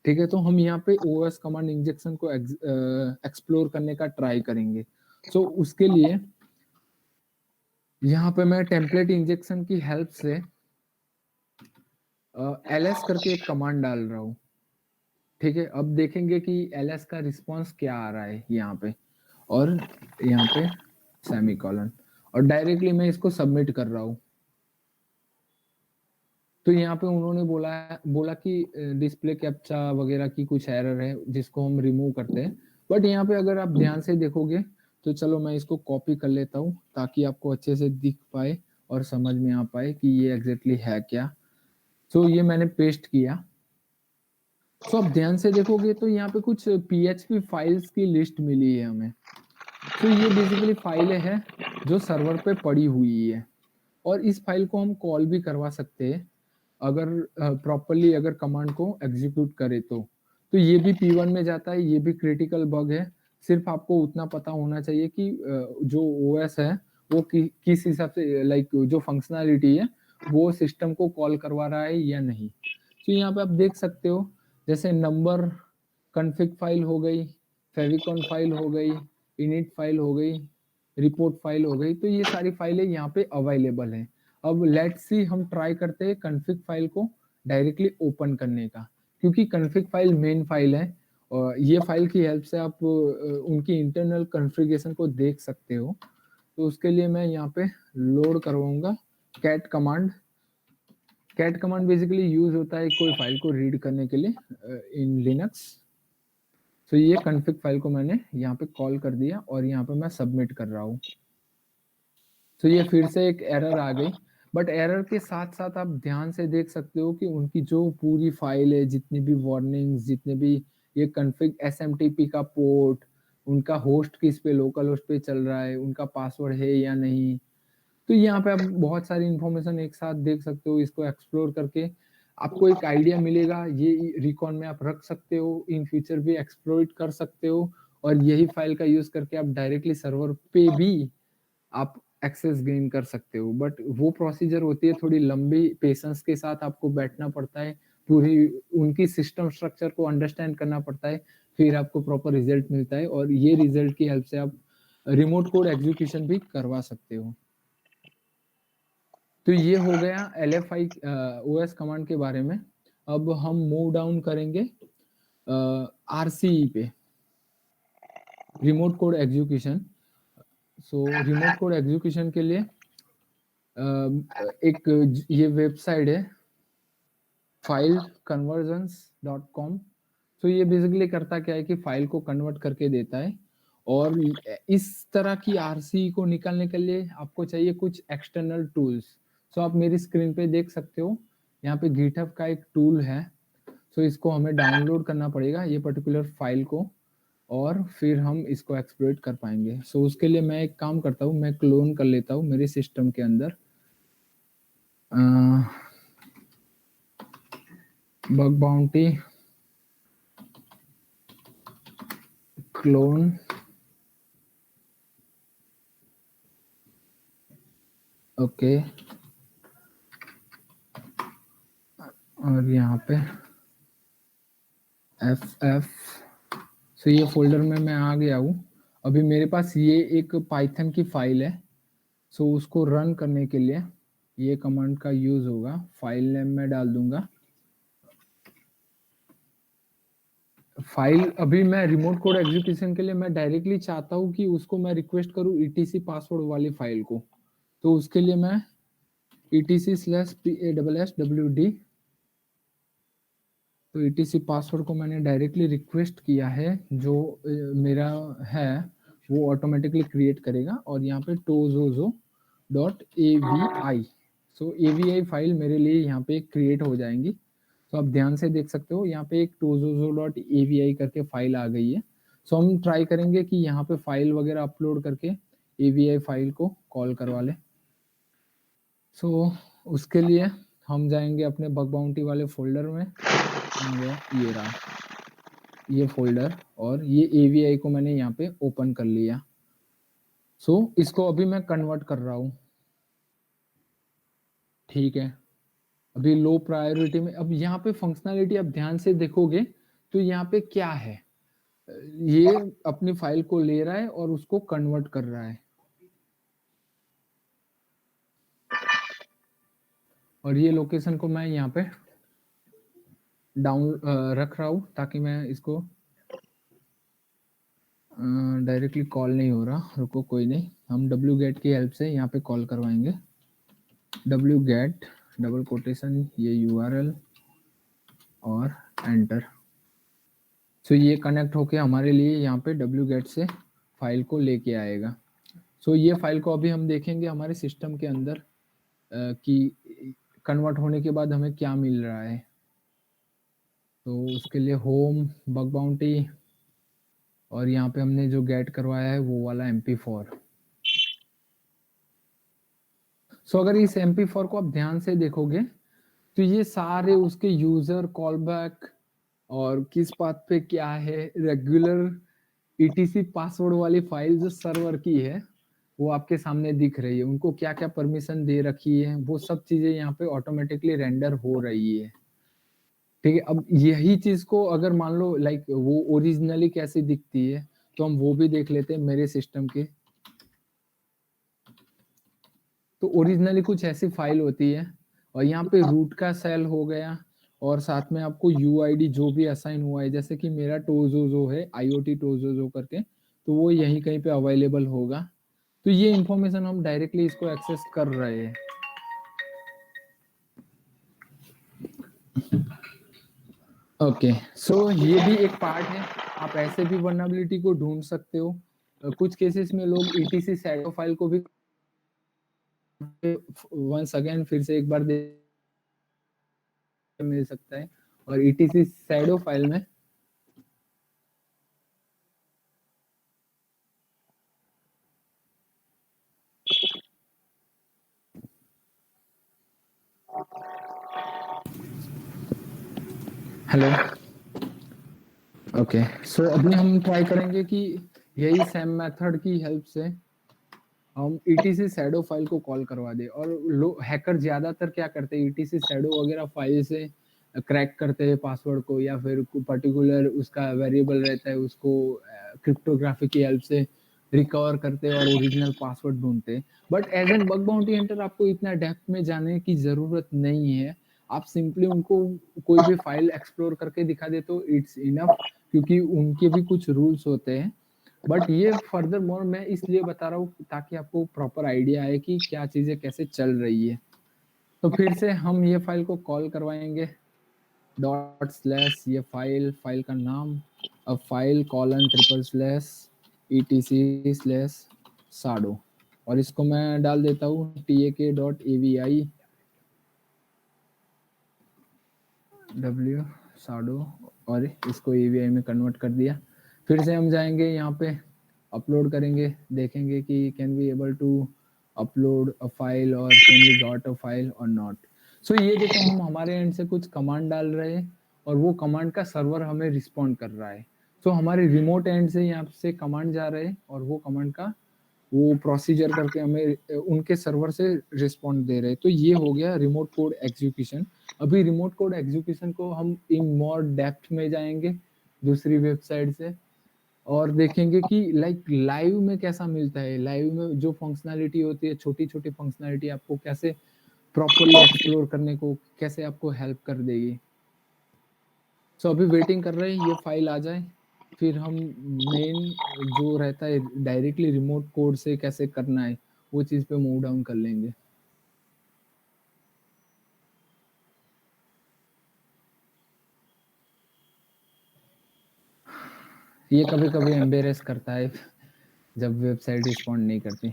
ठीक है, तो हम यहाँ पे ओएस कमांड इंजेक्शन को एक्सप्लोर करने का ट्राई करेंगे। सो उसके लिए यहाँ पे मैं टेम्पलेट इंजेक्शन की हेल्प से ls करके एक कमांड डाल रहा हूँ। ठीक है, अब देखेंगे कि ls का रिस्पॉन्स क्या आ रहा है यहाँ पे, और यहाँ पे सेमीकोलन, और डायरेक्टली मैं इसको सबमिट कर रहा हूँ। तो यहाँ पे उन्होंने बोला कि डिस्प्ले कैप्चा वगैरह की कुछ एरर है जिसको हम रिमूव करते हैं। बट यहाँ पे अगर आप ध्यान से देखोगे तो चलो मैं इसको कॉपी कर लेता हूँ ताकि आपको अच्छे से दिख पाए और समझ में आ पाए कि ये एग्जैक्टली है क्या। सो ये मैंने पेस्ट किया। सो अब ध्यान से देखोगे तो यहाँ पे कुछ PHP फाइल्स की लिस्ट मिली है हमें। तो ये बेसिकली फाइलें हैं जो सर्वर पे पड़ी हुई है, और इस फाइल को हम कॉल भी करवा सकते हैं अगर प्रॉपरली अगर कमांड को एग्जीक्यूट करे तो ये भी P1 में जाता है। ये भी क्रिटिकल बग है। सिर्फ आपको उतना पता होना चाहिए कि जो OS है वो किस हिसाब से, लाइक जो फंक्शनैलिटी है वो सिस्टम को कॉल करवा रहा है या नहीं। तो यहाँ पे आप देख सकते हो जैसे नंबर कॉन्फ़िग फाइल हो गई, फेविकॉन फाइल हो गई, इनिट फाइल हो गई, रिपोर्ट फाइल हो गई। तो ये सारी फाइलें यहाँ पे अवेलेबल हैं। अब लेट्स सी हम ट्राई करते हैं कॉन्फ़िग फाइल को डायरेक्टली ओपन करने का, क्योंकि कॉन्फ़िग फाइल मेन फाइल है और ये फाइल की हेल्प से आप उनकी इंटरनल कॉन्फ़िगरेशन को देख सकते हो। तो उसके लिए मैं यहाँ पे लोड करवाऊंगा cat command. Cat command basically use होता है कोई फाइल को रीड करने के लिए इन लिनक्स। तो ये कॉन्फ़िग फाइल को मैंने यहाँ पे कॉल कर दिया और यहाँ पे मैं सबमिट कर रहा हूँ। तो ये फिर से एक एरर आ गई, बट एरर के साथ साथ आप ध्यान से देख सकते हो कि उनकी जो पूरी फाइल है, जितनी भी वार्निंग्स, जितने भी ये कॉन्फ़िग SMTP का पोर्ट, उनका होस्ट किस पे, लोकल होस्ट पे चल रहा है, उनका पासवर्ड है या नहीं। तो यहाँ पे आप बहुत सारी इंफॉर्मेशन एक साथ देख सकते हो। इसको एक्सप्लोर करके आपको एक आइडिया मिलेगा, ये रिकॉन में आप रख सकते हो, इन फ्यूचर भी एक्सप्लोइट कर सकते हो, और यही फाइल का यूज करके आप डायरेक्टली सर्वर पे भी आप एक्सेस गेन कर सकते हो। बट वो प्रोसीजर होती है थोड़ी लंबी, पेशेंस के साथ आपको बैठना पड़ता है, पूरी उनकी सिस्टम स्ट्रक्चर को अंडरस्टैंड करना पड़ता है, फिर आपको प्रॉपर रिजल्ट मिलता है, और ये रिजल्ट की हेल्प से आप रिमोट कोड एग्जीक्यूशन भी करवा सकते हो। तो ये हो गया LFI OS कमांड के बारे में। अब हम मूव डाउन करेंगे RCE पे, रिमोट कोड एग्जीक्यूशन। सो रिमोट कोड एग्जीक्यूशन के लिए एक ये वेबसाइट है fileconversions.com। तो ये बेसिकली करता क्या है कि फाइल को कन्वर्ट करके देता है, और इस तरह की RCE को निकालने के लिए आपको चाहिए कुछ एक्सटर्नल टूल्स। सो आप मेरी स्क्रीन पे देख सकते हो यहाँ पे GitHub का एक टूल है। सो इसको हमें डाउनलोड करना पड़ेगा ये पर्टिकुलर फाइल को, और फिर हम इसको एक्सप्लोइट कर पाएंगे। सो उसके लिए मैं एक काम करता हूँ, मैं क्लोन कर लेता हूँ मेरे सिस्टम के अंदर बग बाउंटी क्लोन, ओके, और यहाँ पे FF सो ये फोल्डर में मैं आ गया हूँ। अभी मेरे पास ये एक पाइथन की फाइल है। सो उसको रन करने के लिए ये कमांड का यूज होगा। फाइल नेम में डाल दूंगा। फाइल अभी मैं रिमोट कोड एग्जीक्यूशन के लिए मैं डायरेक्टली चाहता हूँ कि उसको मैं रिक्वेस्ट करूँ etc पासवर्ड वाली फाइल को। तो उसके लिए मैं etc/PASSWD, तो etc पासवर्ड को मैंने डायरेक्टली रिक्वेस्ट किया है, जो मेरा है वो ऑटोमेटिकली क्रिएट करेगा। और यहाँ पे tozozo.avi, सो avi फाइल मेरे लिए यहाँ पे क्रिएट हो जाएंगी। तो आप ध्यान से देख सकते हो यहाँ पे एक tozozo.avi करके फाइल आ गई है। सो हम ट्राई करेंगे कि यहाँ पे फाइल वगैरह अपलोड करके avi फाइल को कॉल करवा ले। सो उसके लिए हम जाएंगे अपने बग बाउंटी वाले फोल्डर में। ये रहा ये फोल्डर, और ये avi को मैंने यहाँ पे ओपन कर लिया। सो इसको अभी मैं कन्वर्ट कर रहा हूँ। ठीक है, अभी लो प्रायोरिटी में। अब यहाँ पे फंक्शनैलिटी आप ध्यान से देखोगे तो यहाँ पे क्या है, ये अपनी फाइल को ले रहा है और उसको कन्वर्ट कर रहा है। और ये लोकेशन को मैं यहाँ पे डाउन रख रहा हूँ ताकि मैं इसको डायरेक्टली कॉल नहीं हो रहा। रुको, कोई नहीं, हम wget की हेल्प से यहाँ पे कॉल करवाएंगे। wget डबल कोटेशन ये URL और एंटर। सो ये कनेक्ट होके हमारे लिए यहाँ पे wget से फाइल को लेके आएगा। सो ये फाइल को अभी हम देखेंगे हमारे सिस्टम के अंदर कि कन्वर्ट होने के बाद हमें क्या मिल रहा है। तो उसके लिए होम बग बाउंटी, और यहाँ पे हमने जो गेट करवाया है वो वाला MP4। सो अगर इस MP4 को आप ध्यान से देखोगे तो ये सारे उसके यूजर कॉल बैक और किस पाथ पे क्या है, रेगुलर etc पासवर्ड वाली फाइल जो सर्वर की है वो आपके सामने दिख रही है। उनको क्या क्या परमिशन दे रखी है वो सब चीजें यहाँ पे ऑटोमेटिकली रेंडर हो रही है। ठीक है, अब यही चीज को अगर मान लो लाइक वो ओरिजिनली कैसी दिखती है तो हम वो भी देख लेते हैं मेरे सिस्टम के। तो ओरिजिनली कुछ ऐसी फाइल होती है, और यहाँ पे रूट का सेल हो गया, और साथ में आपको UID जो भी असाइन हुआ है, जैसे कि मेरा टोजोजो है, IoT टोजोजो करके, तो वो यहीं कहीं पे अवेलेबल होगा। तो ये इंफॉर्मेशन हम डायरेक्टली इसको एक्सेस कर रहे हैं। ओके, सो ये भी एक पार्ट है। आप ऐसे भी वल्नरेबिलिटी को ढूंढ सकते हो। कुछ केसेस में लोग etc शैडो फाइल को भी वंस अगेन फिर से एक बार मिल सकता है, और etc शैडो फाइल में हेलो। ओके, सो अभी हम ट्राई करेंगे कि यही सेम मेथड की हेल्प से हम etc शैडो फाइल को कॉल करवा दे। और हैकर ज्यादातर क्या करते हैं, etc शैडो वगैरह फाइल से क्रैक करते हैं पासवर्ड को, या फिर पर्टिकुलर उसका वेरिएबल रहता है उसको क्रिप्टोग्राफी की हेल्प से रिकवर करते हैं और ओरिजिनल पासवर्ड ढूंढते हैं। But as an bug bounty hunter आपको इतना डेप्थ में जाने की जरूरत नहीं है। आप सिंपली उनको कोई भी फाइल एक्सप्लोर करके दिखा दे तो इट्स इनफ, क्योंकि उनके भी कुछ रूल्स होते हैं। बट ये फर्दर मोर मैं इसलिए बता रहा हूँ ताकि आपको प्रॉपर आइडिया आए कि क्या चीजें कैसे चल रही है। तो फिर से हम ये फाइल को कॉल करवाएंगे ./ ये फाइल का नाम, अब फाइल :/etc/sado, और इसको मैं डाल देता हूँ tak.avi sado, और इसको avi में कन्वर्ट कर दिया। फिर से हम जाएंगे यहाँ पे अपलोड करेंगे, देखेंगे कि can we able to upload a file और can we got a file और नॉट। सो ये देखो हम हमारे एंड से कुछ कमांड डाल रहे हैं और वो कमांड का सर्वर हमें रिस्पॉन्ड कर रहा है। सो हमारे रिमोट एंड से यहाँ से कमांड जा रहे हैं और वो कमांड का वो प्रोसीजर करके हमें उनके सर्वर से रिस्पॉन्ड दे रहे हैं। तो ये हो गया रिमोट कोड एग्जीक्यूशन। अभी रिमोट कोड एग्जीक्यूशन को हम इन मोर डेप्थ में जाएंगे दूसरी वेबसाइट से। और देखेंगे कि लाइक लाइव में कैसा मिलता है, लाइव में जो फंक्शनैलिटी होती है, छोटी-छोटी फंक्शनैलिटी आपको कैसे प्रॉपर्ली एक्सप्लोर करने को कैसे आपको हेल्प कर देगी। सो अभी वेटिंग कर रहे हैं ये फाइल आ जाए, फिर हम मेन जो रहता है डायरेक्टली रिमोट कोड से कैसे करना है, वो चीज़ पे मूव डाउन कर लेंगे। ये कभी-कभी एम्बैरेस करता है जब वेबसाइट रिस्पॉन्ड नहीं करती।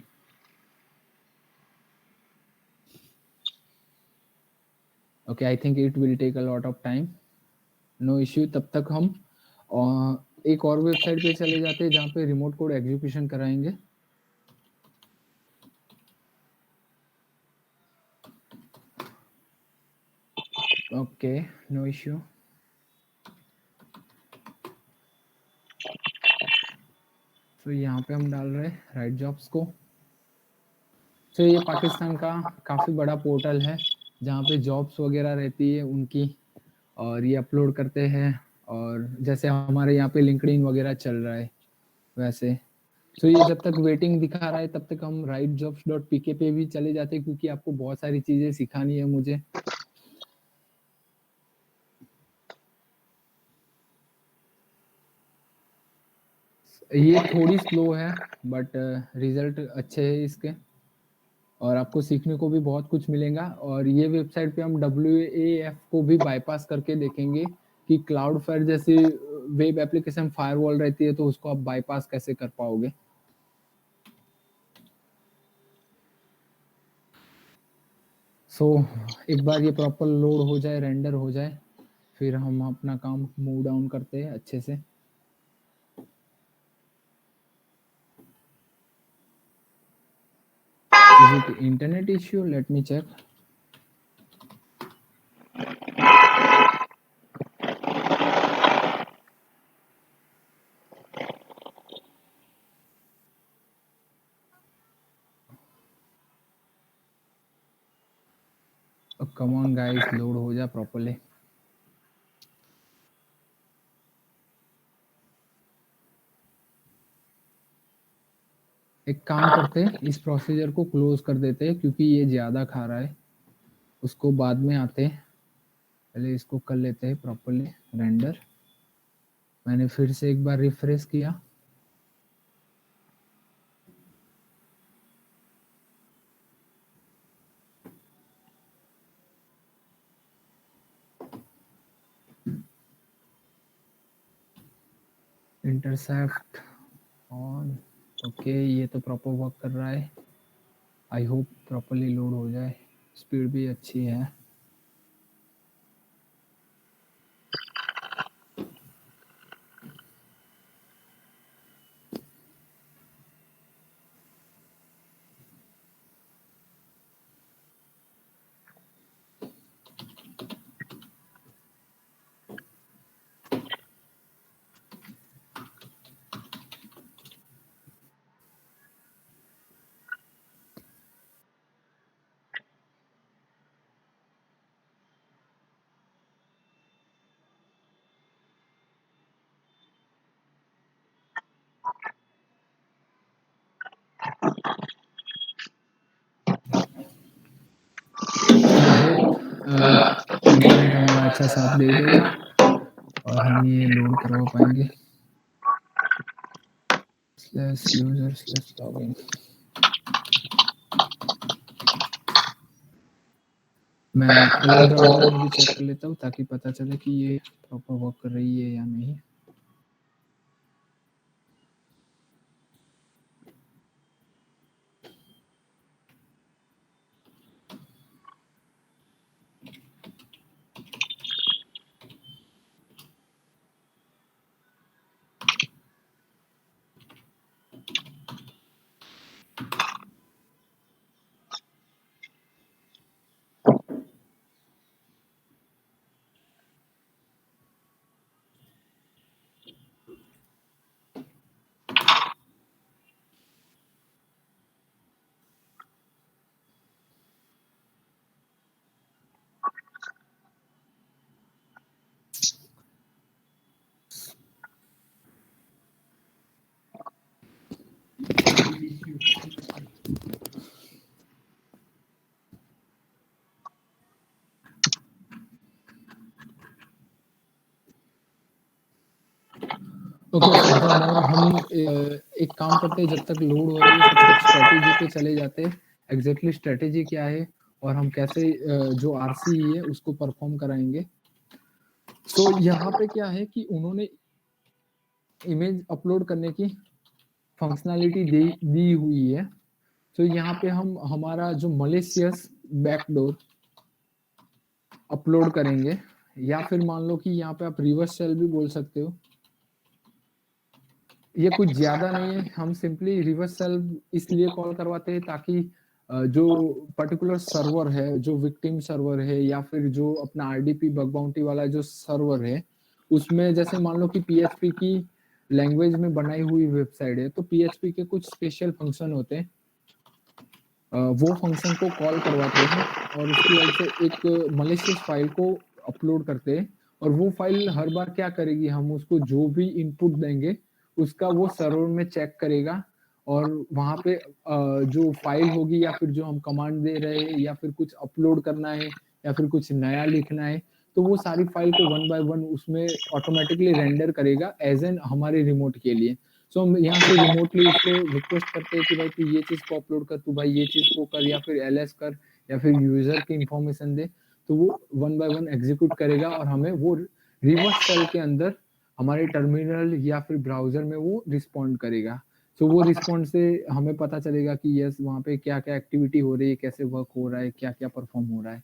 Okay, I think it will take a lot of time, no issue. तब तक हम एक और वेबसाइट पे चले जाते हैं जहाँ पे रिमोट कोड एग्जीक्यूशन कराएंगे। Okay, no issue. तो यहाँ पे हम डाल रहे हैं राइट जॉब्स को। तो ये पाकिस्तान का काफ़ी बड़ा पोर्टल है जहाँ पे जॉब्स वगैरह रहती है उनकी, और ये अपलोड करते हैं, और जैसे हमारे यहाँ पे लिंक्डइन वगैरह चल रहा है वैसे। तो ये जब तक वेटिंग दिखा रहा है तब तक हम rightjobs.pk पे भी चले जाते हैं, क्योंकि आपको बहुत सारी चीज़ें सिखानी है मुझे। ये थोड़ी स्लो है बट रिजल्ट अच्छे हैं इसके, और आपको सीखने को भी बहुत कुछ मिलेगा। और ये वेबसाइट पे हम WAF को भी बाईपास करके देखेंगे कि क्लाउडफ्लायर जैसी वेब एप्लीकेशन फायरवॉल रहती है तो उसको आप बाईपास कैसे कर पाओगे। सो एक बार ये प्रॉपर लोड हो जाए, रेंडर हो जाए, फिर हम अपना काम मूव डाउन करते हैं अच्छे से। Is it internet issue? Let me check. Oh, come on guys, load हो जा प्रॉपर्ली। एक काम करते हैं, इस प्रोसीजर को क्लोज कर देते हैं क्योंकि ये ज़्यादा खा रहा है, उसको बाद में आते हैं। पहले इसको कर लेते हैं प्रॉपर्ली रेंडर। मैंने फिर से एक बार रिफ्रेश किया। इंटरसेप्ट ऑन, ओके ये तो प्रॉपर वर्क कर रहा है। आई होप प्रॉपर्ली लोड हो जाए, स्पीड भी अच्छी है। आई होप इंटरनेट हमारा अच्छा साथ दे देगा और हम ये लोड करवा पाएंगे। /user/login। मैं अलग ब्राउज़र में भी चेक कर लेता हूँ ताकि पता चले कि ये प्रॉपर वर्क कर रही है या नहीं। ओके, फर्दरमोर हम एक काम करते हैं, जब तक लोड हो रही है तब तक स्ट्रेटेजी पे चले जाते हैं। एग्जैक्टली स्ट्रेटेजी क्या है और हम कैसे जो आरसी है उसको परफॉर्म कराएंगे। तो यहाँ पे क्या है कि उन्होंने इमेज अपलोड करने की फंक्शनैलिटी दी हुई है। तो यहाँ पे हम हमारा जो मलिशियस बैकडोर अपलोड करेंगे, या फिर मान लो कि यहाँ पे आप रिवर्स शेल भी बोल सकते हो। ये कुछ ज्यादा नहीं है, हम सिंपली रिवर्स शेल इसलिए कॉल करवाते हैं ताकि जो पर्टिकुलर सर्वर है, जो विक्टिम सर्वर है या फिर जो अपना आरडीपी बग बाउंटी वाला जो सर्वर है, उसमें जैसे मान लो कि पीएचपी की लैंग्वेज में बनाई हुई वेबसाइट है, तो पीएचपी के कुछ स्पेशल फंक्शन होते हैं, वो फंक्शन को कॉल करवाते हैं और उसकी वजह से एक मलिशियस फाइल को अपलोड करते हैं। और वो फाइल हर बार क्या करेगी, हम उसको जो भी इनपुट देंगे उसका वो सर्वर में चेक करेगा और वहां पे जो फाइल होगी या फिर जो हम कमांड दे रहे हैं या फिर कुछ अपलोड करना है या फिर कुछ नया लिखना है, तो वो सारी फाइल को 1 बाय 1 उसमें ऑटोमेटिकली रेंडर करेगा एज एन हमारे रिमोट के लिए। सो हम यहाँ से रिमोटली उसको रिक्वेस्ट करते हैं कि भाई तू ये चीज को अपलोड कर, तू भाई ये चीज को कर, या फिर एलएस कर, या फिर यूजर की इंफॉर्मेशन दे, तो वो 1 बाय 1 एग्जीक्यूट करेगा और हमें वो रिवर्स शेल के अंदर हमारे टर्मिनल या फिर ब्राउजर में वो रिस्पॉन्ड करेगा। सो वो रिस्पॉन्ड से हमें पता चलेगा कि यस वहाँ पे क्या क्या एक्टिविटी हो रही है, कैसे वर्क हो रहा है, क्या क्या परफॉर्म हो रहा है।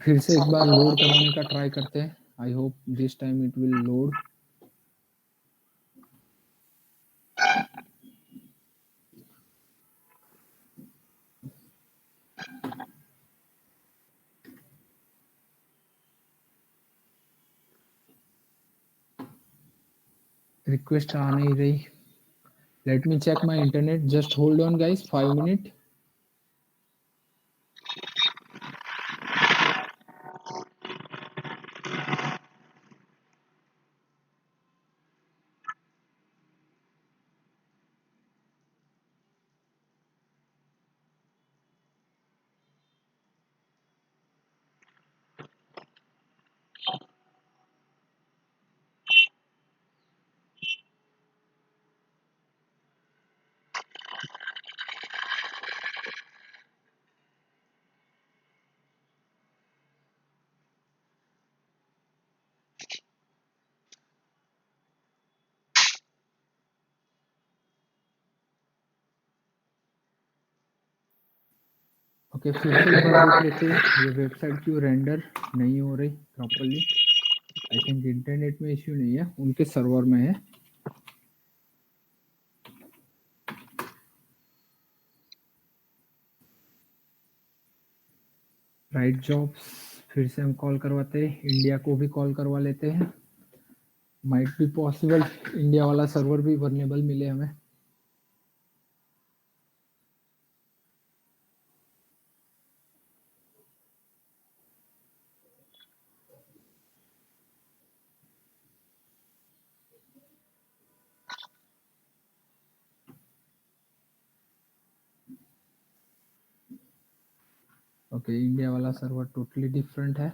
फिर से एक बार लोड करवाने का ट्राई करते हैं। I hope this time it will load. Request आ नहीं रही। Let me check my internet, just hold on guys, 5 minute. Okay, फिर से एक बार देख लेते हैं ये वेबसाइट क्यों रेंडर नहीं हो रही प्रॉपर्ली। आई थिंक इंटरनेट में इश्यू नहीं है, उनके सर्वर में है। राइट जॉब्स फिर से हम कॉल करवाते हैं, इंडिया को भी कॉल करवा लेते हैं। माइट बी पॉसिबल इंडिया वाला सर्वर भी वर्नेबल मिले हमें। ओके, इंडिया वाला सर्वर टोटली डिफरेंट है।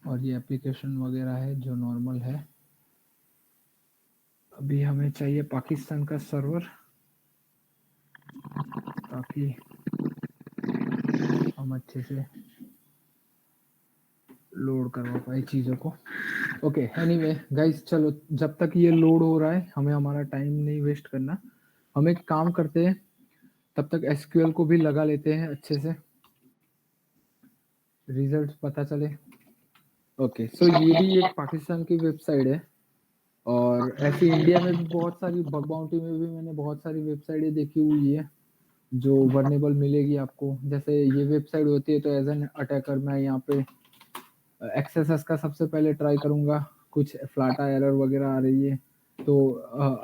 और ये एप्लीकेशन वगैरह है जो नॉर्मल है। अभी हमें चाहिए पाकिस्तान का सर्वर ताकि हम अच्छे से लोड करवा पाए चीज़ों को। ओके, एनीवे गाइस, चलो जब तक ये लोड हो रहा है हमें हमारा टाइम नहीं वेस्ट करना। हम एक काम करते हैं, तब तक एसक्यूएल को भी लगा लेते हैं अच्छे से, रिजल्ट पता चले। ओके, सो ये भी एक पाकिस्तान की वेबसाइट है और ऐसे इंडिया में भी बहुत सारी, बग बाउंटी में भी मैंने बहुत सारी वेबसाइटें देखी हुई है जो वर्नेबल मिलेगी आपको। जैसे ये वेबसाइट होती है तो एज एन अटैकर मैं यहाँ पे एक्सेस का सबसे पहले ट्राई करूंगा, कुछ फ्लाटा एरर वगैरह आ रही है तो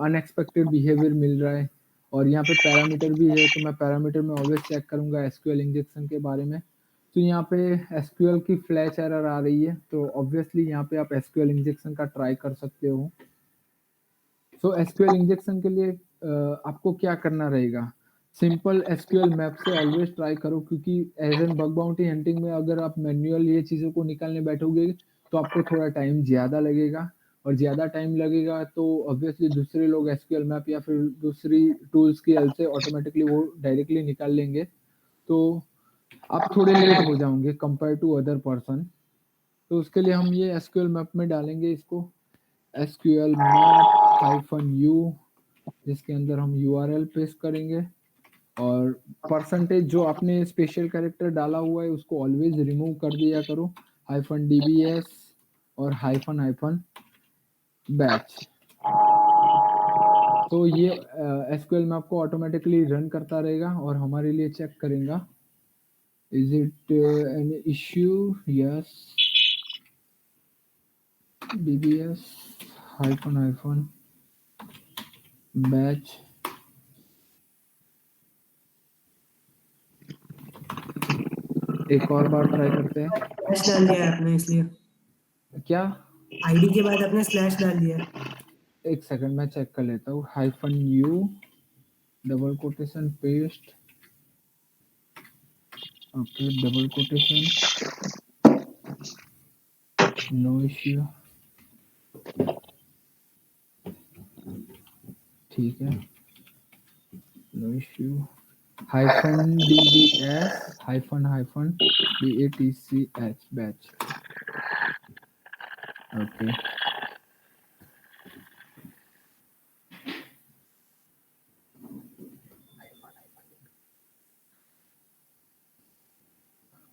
अनएक्सपेक्टेड बिहेवियर मिल रहा है। और यहाँ पे पैरामीटर भी है तो मैं पैरामीटर में ऑलवेज चेक करूंगा एसक्यूएल इंजेक्शन के बारे में। तो यहाँ पे एसक्यूएल की फ्लैश एरर आ रही है तो ऑब्वियसली यहाँ पे आप एसक्यूएल इंजेक्शन का ट्राई कर सकते हो। सो एसक्यूएल इंजेक्शन के लिए आपको क्या करना रहेगा, सिंपल एसक्यूएल मैप से ऑलवेज ट्राई करो, क्योंकि as an bug bounty hunting में अगर आप मैन्युअल ये चीज़ों को निकालने बैठोगे तो आपको थोड़ा टाइम ज़्यादा लगेगा, और ज़्यादा टाइम लगेगा तो ऑब्वियसली दूसरे लोग एसक्यूएल मैप या फिर दूसरी टूल्स की हेल्प से ऑटोमेटिकली वो डायरेक्टली निकाल लेंगे, तो आप थोड़े लेट हो जाओगे कंपेयर टू अदर पर्सन। तो उसके लिए हम ये एसक्यूएल मैप में डालेंगे इसको, एसक्यूएल मैप -u, जिसके अंदर हम यूआरएल पेस्ट करेंगे, और परसेंटेज जो आपने स्पेशल कैरेक्टर डाला हुआ है उसको ऑलवेज रिमूव कर दिया करो, -dbs और -, बैच। तो ये एसक्यूएल मैप को ऑटोमेटिकली रन करता रहेगा और हमारे लिए चेक करेगा is it an issue, yes, dbs -, batch. एक और बार ट्राई करते हैं। स्लैश डाल दिया है आपने इसलिए। क्या? आईडी के बाद आपने स्लैश डाल दिया है। एक सेकंड मैं चेक कर लेता हूँ, -u double quotation paste, okay, double quotation, no issue, ठीक है, no issue, -dbs -batch, batch, okay.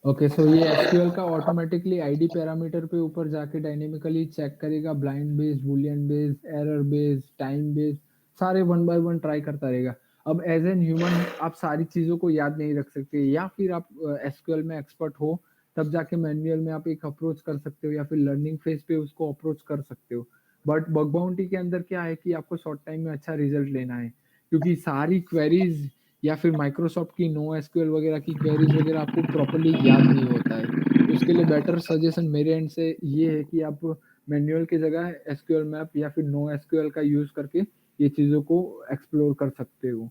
Okay, so ये एसक्यूएल का ऑटोमेटिकली आईडी पैरामीटर पे ऊपर जाके डायनेमिकली चेक करेगा, blind based, boolean based, error based, time based, सारे one by one try करता रहेगा। अब एज एन ह्यूमन आप सारी चीज़ों को याद नहीं रख सकते, या फिर आप एसक्यूएल में एक्सपर्ट हो तब जाके मैनुअल में आप एक अप्रोच कर सकते हो, या फिर लर्निंग फेज पे उसको अप्रोच कर सकते हो। बट बग बाउंटी के अंदर क्या है कि आपको शॉर्ट टाइम में अच्छा रिजल्ट लेना है, क्योंकि सारी क्वेरीज या फिर माइक्रोसॉफ्ट की नो एसक्यूएल वगैरह की क्वेरीज वगैरह आपको प्रॉपर्ली याद नहीं होता है। तो उसके लिए बेटर सजेशन मेरे एंड से ये है कि आप मैनुअल की जगह एसक्यूएल मैप या फिर नो एसक्यूएल का यूज करके ये चीज़ों को एक्सप्लोर कर सकते हो।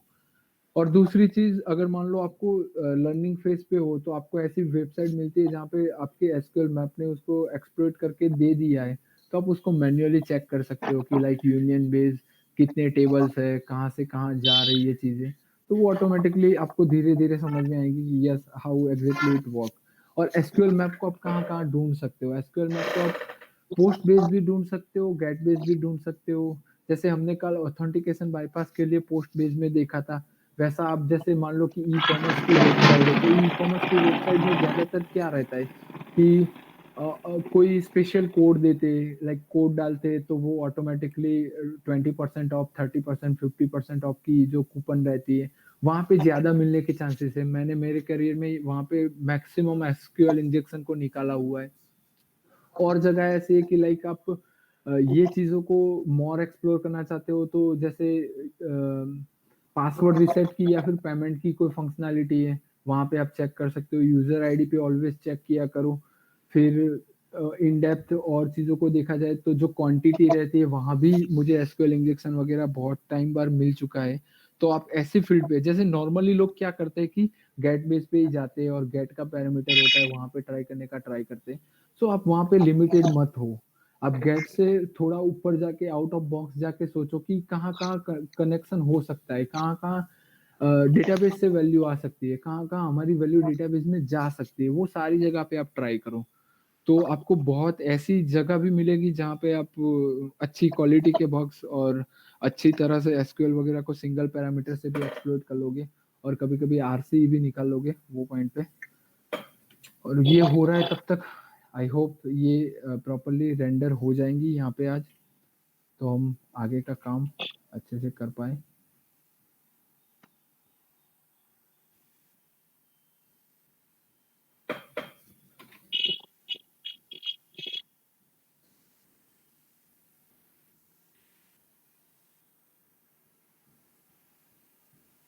और दूसरी चीज़, अगर मान लो आपको लर्निंग फेज पे हो तो आपको ऐसी वेबसाइट मिलती है जहाँ पे आपके एसक्यूएल मैप ने उसको एक्सप्लोर करके दे दिया है, तो आप उसको मैन्युअली चेक कर सकते हो कि लाइक यूनियन बेस कितने टेबल्स है, कहाँ से कहाँ जा रही है चीज़ें, तो वो ऑटोमेटिकली आपको धीरे-धीरे समझ में आएगी कि yes how exactly it work. और एसक्यूएल मैप को आप कहाँ-कहाँ ढूँढ सकते हो, एसक्यूएल मैप को आप पोस्ट बेस भी ढूँढ सकते हो, गेट बेस भी ढूँढ सकते हो। जैसे हमने कल ऑथेंटिकेशन बायपास के लिए पोस्ट बेस में देखा था, वैसा आप जैसे मान लो कि ई-कॉमर्स की वेबसाइट है, तो ई-कॉमर्स की वेबसाइट में ज़्यादातर क्या रहता है कि कोई स्पेशल कोड देते, लाइक कोड डालते तो वो ऑटोमेटिकली 20% ऑफ, 30%, 50% ऑफ की जो कूपन रहती है, वहाँ पे ज़्यादा मिलने के चांसेस है। मैंने मेरे करियर में वहाँ पे मैक्सिमम एसक्यूएल इंजेक्शन को निकाला हुआ है। और जगह ऐसी है कि लाइक आप ये चीज़ों को मोर एक्सप्लोर करना चाहते हो, तो जैसे पासवर्ड रीसेट की या फिर पेमेंट की कोई फंक्शनैलिटी है, वहाँ पे आप चेक कर सकते हो। यूज़र आईडी पे ऑलवेज़ चेक किया करो। फिर इन डेप्थ और चीज़ों को देखा जाए तो जो क्वांटिटी रहती है, वहाँ भी मुझे एसक्यूएल इंजेक्शन वगैरह बहुत टाइम बार मिल चुका है। तो आप ऐसी फील्ड पे, जैसे नॉर्मली लोग क्या करते हैं कि गेट बेस पे ही जाते हैं और गेट का पैरामीटर होता है, वहाँ पे ट्राई करने का ट्राई करते हैं। सो आप वहाँ पे लिमिटेड मत हो। आप गेट से थोड़ा ऊपर जाके आउट ऑफ बॉक्स जाके सोचो कि कहाँ-कहाँ कनेक्शन हो सकता है, कहाँ-कहाँ डेटाबेस से वैल्यू आ सकती है, कहाँ-कहाँ हमारी वैल्यू डेटाबेस में जा सकती है, वो सारी जगह पे आप ट्राई करो। तो आपको बहुत ऐसी जगह भी मिलेगी जहाँ पे आप अच्छी क्वालिटी के बग्स और अच्छी तरह से एसक्यूएल वगैरह को सिंगल पैरामीटर से भी एक्सप्लोइट कर लोगे, और कभी-कभी आरसी भी निकाल लोगे वो पॉइंट पे। और ये हो रहा है तब तक, आई होप ये प्रॉपर्ली रेंडर हो जाएँगी यहाँ पे आज, तो हम आगे का काम अच्छे से कर पाएँ।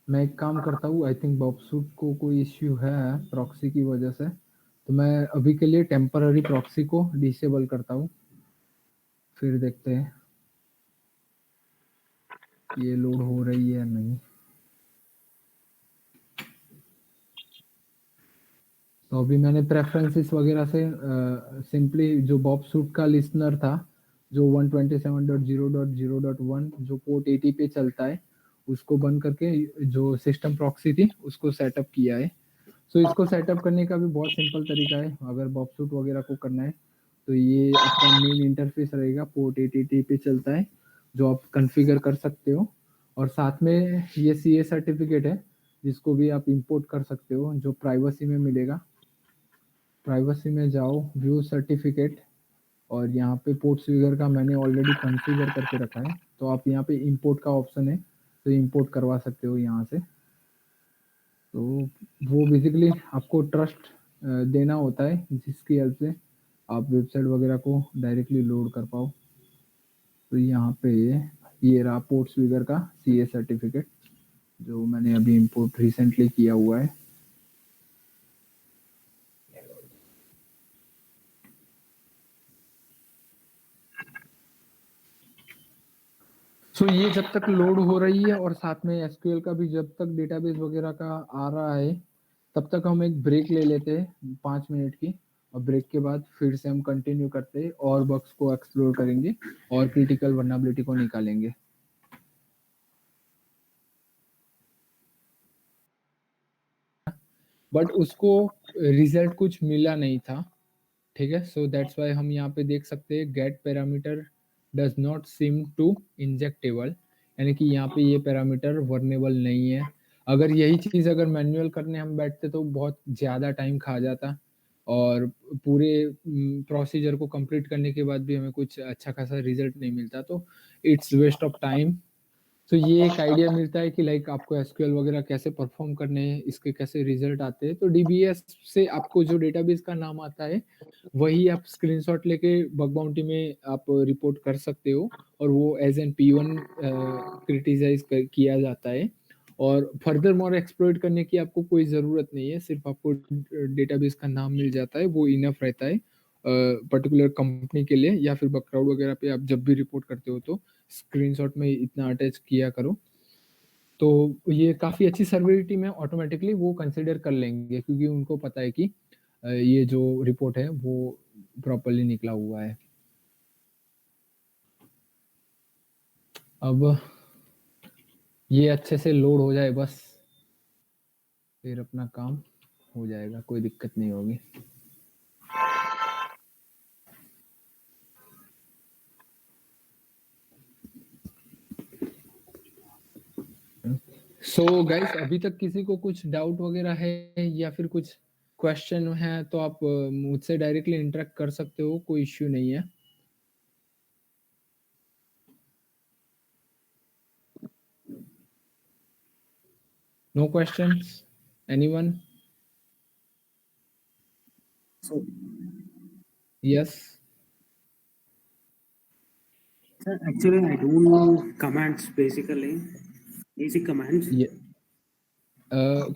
मैं एक काम करता हूँ, आई थिंक बॉबसूट को कोई इश्यू है प्रॉक्सी की वजह से, तो मैं अभी के लिए टेम्पररी प्रॉक्सी को डिसेबल करता हूँ, फिर देखते हैं। ये लोड हो रही है या नहीं। तो अभी मैंने प्रेफरेंसेस वगैरह से सिंपली जो बॉब सूट का लिसनर था जो 127.0.0.1 जो पोर्ट 80 पे चलता है उसको बंद करके जो सिस्टम प्रॉक्सी थी उसको सेटअप किया है। सो इसको सेटअप करने का भी बहुत सिंपल तरीका है। अगर बॉब सूट वगैरह को करना है तो ये आपका मेन इंटरफेस रहेगा, पोर्ट 80 पे चलता है जो आप कॉन्फ़िगर कर सकते हो। और साथ में ये सीए सर्टिफिकेट है जिसको भी आप इंपोर्ट कर सकते हो जो प्राइवेसी में मिलेगा। प्राइवेसी में जाओ, व्यू सर्टिफिकेट, और यहाँ पे पोर्ट स्विगर का मैंने ऑलरेडी कॉन्फ़िगर करके रखा है तो आप यहाँ पे इंपोर्ट का ऑप्शन है तो इंपोर्ट करवा सकते हो यहाँ से। तो वो बेसिकली आपको ट्रस्ट देना होता है जिसकी हेल्प से आप वेबसाइट वगैरह को डायरेक्टली लोड कर पाओ। तो यहाँ पे ये रहा पोर्ट स्विगर का सीए सर्टिफिकेट जो मैंने अभी इंपोर्ट रिसेंटली किया हुआ है। सो ये जब तक लोड हो रही है और साथ में एसक्यूएल का भी जब तक डेटाबेस वगैरह का आ रहा है तब तक हम एक ब्रेक ले लेते हैं 5 मिनट की, और ब्रेक के बाद फिर से हम कंटिन्यू करते हैं और बग्स को एक्सप्लोर करेंगे और क्रिटिकल वल्नरेबिलिटी को निकालेंगे। बट उसको रिजल्ट कुछ मिला नहीं था, ठीक है। सो दैट्स वाई हम यहाँ पे देख सकते हैं get parameter does not seem to injectable, यानी कि यहाँ पे ये पैरामीटर वर्नेबल नहीं है। अगर यही चीज़ अगर मैनुअल करने हम बैठते तो बहुत ज़्यादा टाइम खा जाता और पूरे प्रोसीजर को कंप्लीट करने के बाद भी हमें कुछ अच्छा खासा रिजल्ट नहीं मिलता, तो इट्स वेस्ट ऑफ टाइम। तो ये एक आइडिया मिलता है कि लाइक आपको एसक्यूएल वगैरह कैसे परफॉर्म करने हैं, इसके कैसे रिजल्ट आते हैं। तो डीबीएस से आपको जो डेटाबेस का नाम आता है वही आप स्क्रीनशॉट लेके बग बाउंटी में आप रिपोर्ट कर सकते हो और वो एज एन P1 क्रिटिसाइज किया जाता है। और फर्दर मोर एक्सप्लोइट करने की आपको कोई ज़रूरत नहीं है, सिर्फ आपको डेटाबेस का नाम मिल जाता है, वो इनफ रहता है पर्टिकुलर कंपनी के लिए। या फिर बगक्राउड वगैरह पे आप जब भी रिपोर्ट करते हो तो स्क्रीनशॉट में इतना अटैच किया करो, तो ये काफ़ी अच्छी सर्विलिटी में ऑटोमेटिकली वो कंसिडर कर लेंगे क्योंकि उनको पता है कि ये जो रिपोर्ट है वो प्रॉपर्ली निकला हुआ है। अब ये अच्छे से लोड हो जाए बस, फिर अपना काम हो जाएगा, कोई दिक्कत नहीं होगी। सो गाइस अभी तक किसी को कुछ डाउट वगैरह है या फिर कुछ क्वेश्चन है तो आप मुझसे डायरेक्टली इंटरेक्ट कर सकते हो, कोई इश्यू नहीं है। No questions anyone? So, yes sir, actually, I don't know commands basically, basic commands.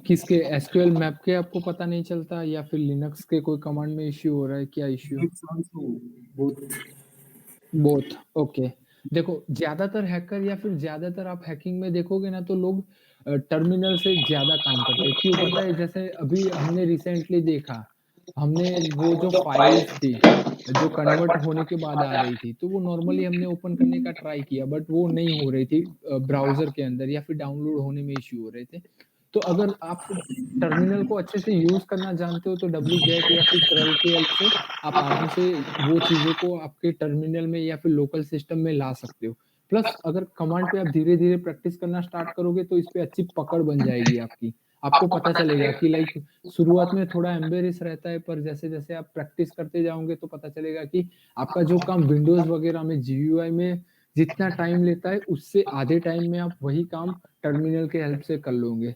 किसके एसक्यूएल मैप के आपको पता नहीं चलता या फिर लिनक्स के कोई कमांड में इश्यू हो रहा है, क्या issue? It's also both. Both, okay. देखो ज्यादातर हैकर या फिर ज्यादातर आप हैकिंग में देखोगे ना तो लोग टर्मिनल से ज्यादा काम करते हैं। क्यों पता है? जैसे अभी हमने रिसेंटली देखा, हमने वो जो फाइल्स थी जो कन्वर्ट होने के बाद आ रही थी तो वो नॉर्मली हमने ओपन करने का ट्राई किया बट वो नहीं हो रही थी ब्राउजर के अंदर या फिर डाउनलोड होने में इश्यू हो रहे थे। तो अगर आप टर्मिनल को अच्छे से यूज करना जानते हो तो wget या फिर curl की हेल्प से आप आराम से वो चीजों को आपके टर्मिनल में या फिर लोकल सिस्टम में ला सकते हो। प्लस अगर कमांड पे आप धीरे धीरे प्रैक्टिस करना स्टार्ट करोगे तो इस पे अच्छी पकड़ बन जाएगी आपकी। आपको पता चलेगा कि लाइक शुरुआत में थोड़ा एम्बेरेस रहता है पर जैसे जैसे आप प्रैक्टिस करते जाओगे तो पता चलेगा कि आपका जो काम विंडोज वगैरह में GUI में जितना टाइम लेता है उससे आधे टाइम में आप वही काम टर्मिनल के हेल्प से कर लोगे।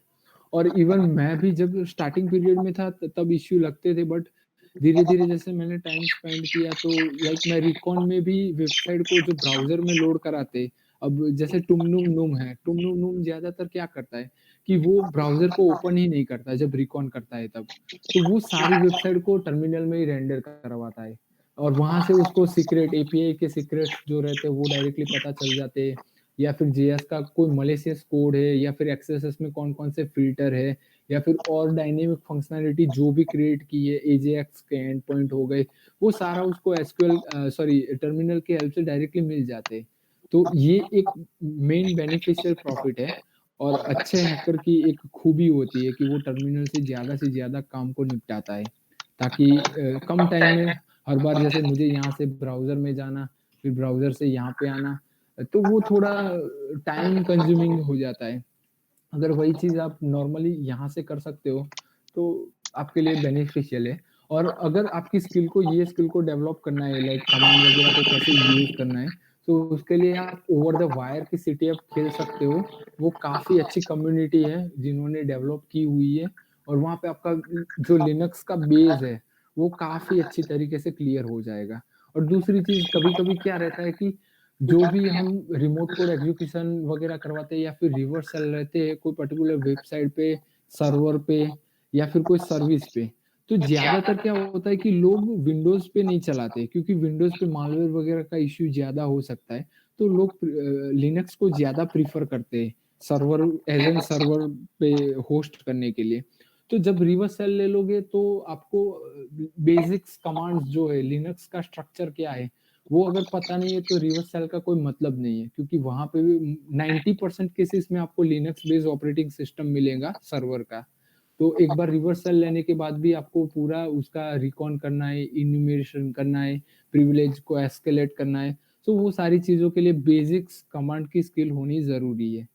और इवन मैं भी जब स्टार्टिंग पीरियड में था तब इश्यू लगते थे बट धीरे धीरे जैसे मैंने टाइम स्पेंड किया तो लाइक मैं रिकॉन में भी वेबसाइट को जो ब्राउजर में लोड कराते, अब जैसे टुमनुम नुम है, टुमनुम नुम ज्यादातर क्या करता है कि वो ब्राउजर को ओपन ही नहीं करता जब रिकॉन करता है तब, तो वो सारी वेबसाइट को टर्मिनल में ही रेंडर करवाता है और वहां से उसको सीक्रेट API के सीक्रेट्स जो रहते हैं वो डायरेक्टली पता चल जाते हैं। या फिर JS का कोई मलिशियस कोड है, या फिर XSS में कौन-कौन से फ़िल्टर है, या फिर और डायनेमिक फंक्शनैलिटी जो भी क्रिएट की है, AJAX के एंड पॉइंट हो गए, वो सारा उसको टर्मिनल की हेल्प से डायरेक्टली मिल जाते हैं। तो ये एक मेन बेनिफिशियल प्रॉफिट है, और अच्छे हैकर की एक खूबी होती है कि वो टर्मिनल से ज़्यादा काम को निपटाता है, ताकि कम टाइम में हर बार जैसे मुझे यहाँ से ब्राउज़र में जाना, फिर ब्राउज़र से यहाँ पे आना, तो वो थोड़ा टाइम कंज्यूमिंग हो जाता है। अगर वही चीज़ आप नॉर्मली यहाँ से कर सकते हो, तो आपके लिए बेनिफिशियल है। और अगर आपकी ये स्किल को डेवलप करना है, लाइक कमांड वगैरह को कैसे यूज़ करना है, तो उसके लिए आप ओवर द वायर की CTF खेल सकते हो। वो काफ़ी अच्छी कम्युनिटी है, जिन्होंने डेवलप की हुई है, और वहाँ पे आपका जो लिनक्स का बेस है, वो काफ़ी अच्छी तरीके से क्लियर हो जाएगा। और दूसरी चीज़, कभी-कभी क्या रहता है कि जो भी हम रिमोट कोड एग्जीक्यूशन वगैरह करवाते हैं, या फिर रिवर्स चल रहते हैं कोई पर्टिकुलर वेबसाइट पे, सर्वर पे, या फिर कोई सर्विस पे, तो ज़्यादातर क्या होता है कि लोग विंडोज़ पे नहीं चलाते, क्योंकि विंडोज़ पे मालवेयर वगैरह का इश्यू ज़्यादा हो सकता है। तो लोग लिनक्स को ज़्यादा प्रेफ़र करते हैं, सर्वर पे होस्ट करने के लिए। तो जब रिवर्स सेल ले लोगे, तो आपको बेसिक्स कमांड्स जो है, लिनक्स का स्ट्रक्चर क्या है, वो अगर पता नहीं है, तो रिवर्स सेल का कोई मतलब नहीं है, क्योंकि वहाँ पे भी 90% केसेस में आपको लिनक्स बेस्ड ऑपरेटिंग सिस्टम मिलेगा सर्वर का। तो एक बार रिवर्स सेल लेने के बाद भी आपको पूरा उसका रिकॉन करना है, इन्यूमरेशन करना है, प्रिविलेज को एस्केलेट करना है, तो वो सारी चीज़ों के लिए बेसिक्स कमांड की स्किल होनी ज़रूरी है।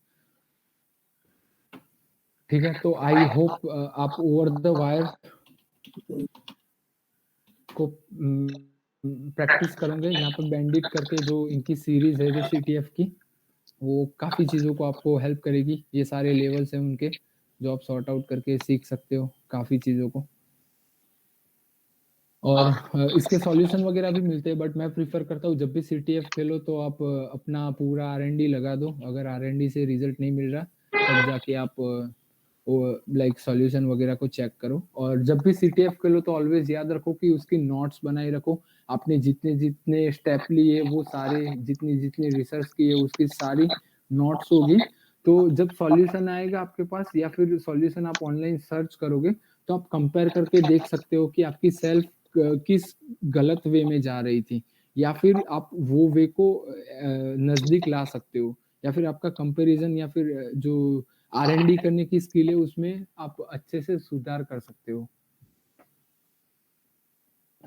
ठीक है, तो आई होप आप ओवर द वायर को प्रैक्टिस करोगे। यहाँ पे बैंडिट करके जो इनकी सीरीज़ है, जो CTF की, वो काफ़ी चीज़ों को आपको हेल्प करेगी। ये सारे लेवल्स हैं उनके, जो आप सॉर्ट आउट करके सीख सकते हो काफ़ी चीज़ों को। और इसके सॉल्यूशन वगैरह भी मिलते हैं, बट मैं प्रेफ़र करता हूँ जब भी CTF खेलो तो आप अपना पूरा R&D लगा दो। अगर R&D से रिज़ल्ट नहीं मिल रहा, तब जाके आप वो लाइक सॉल्यूशन वगैरह को चेक करो। और जब भी CTF खेलो तो ऑलवेज़ याद रखो कि उसकी नोट्स बनाए रखो। आपने जितने स्टेप लिए, वो सारे जितनी रिसर्च की है, उसकी सारी नोट्स होगी। तो जब सॉल्यूशन आएगा आपके पास, या फिर सॉल्यूशन आप ऑनलाइन सर्च करोगे, तो आप कंपेयर करके देख सकते हो कि आपकी सेल्फ किस गलत वे में जा रही थी, या फिर आप वो वे को नज़दीक ला सकते हो, या फिर आपका कंपैरिज़न, या फिर जो R&D करने की स्किल है, उसमें आप अच्छे से सुधार कर सकते हो।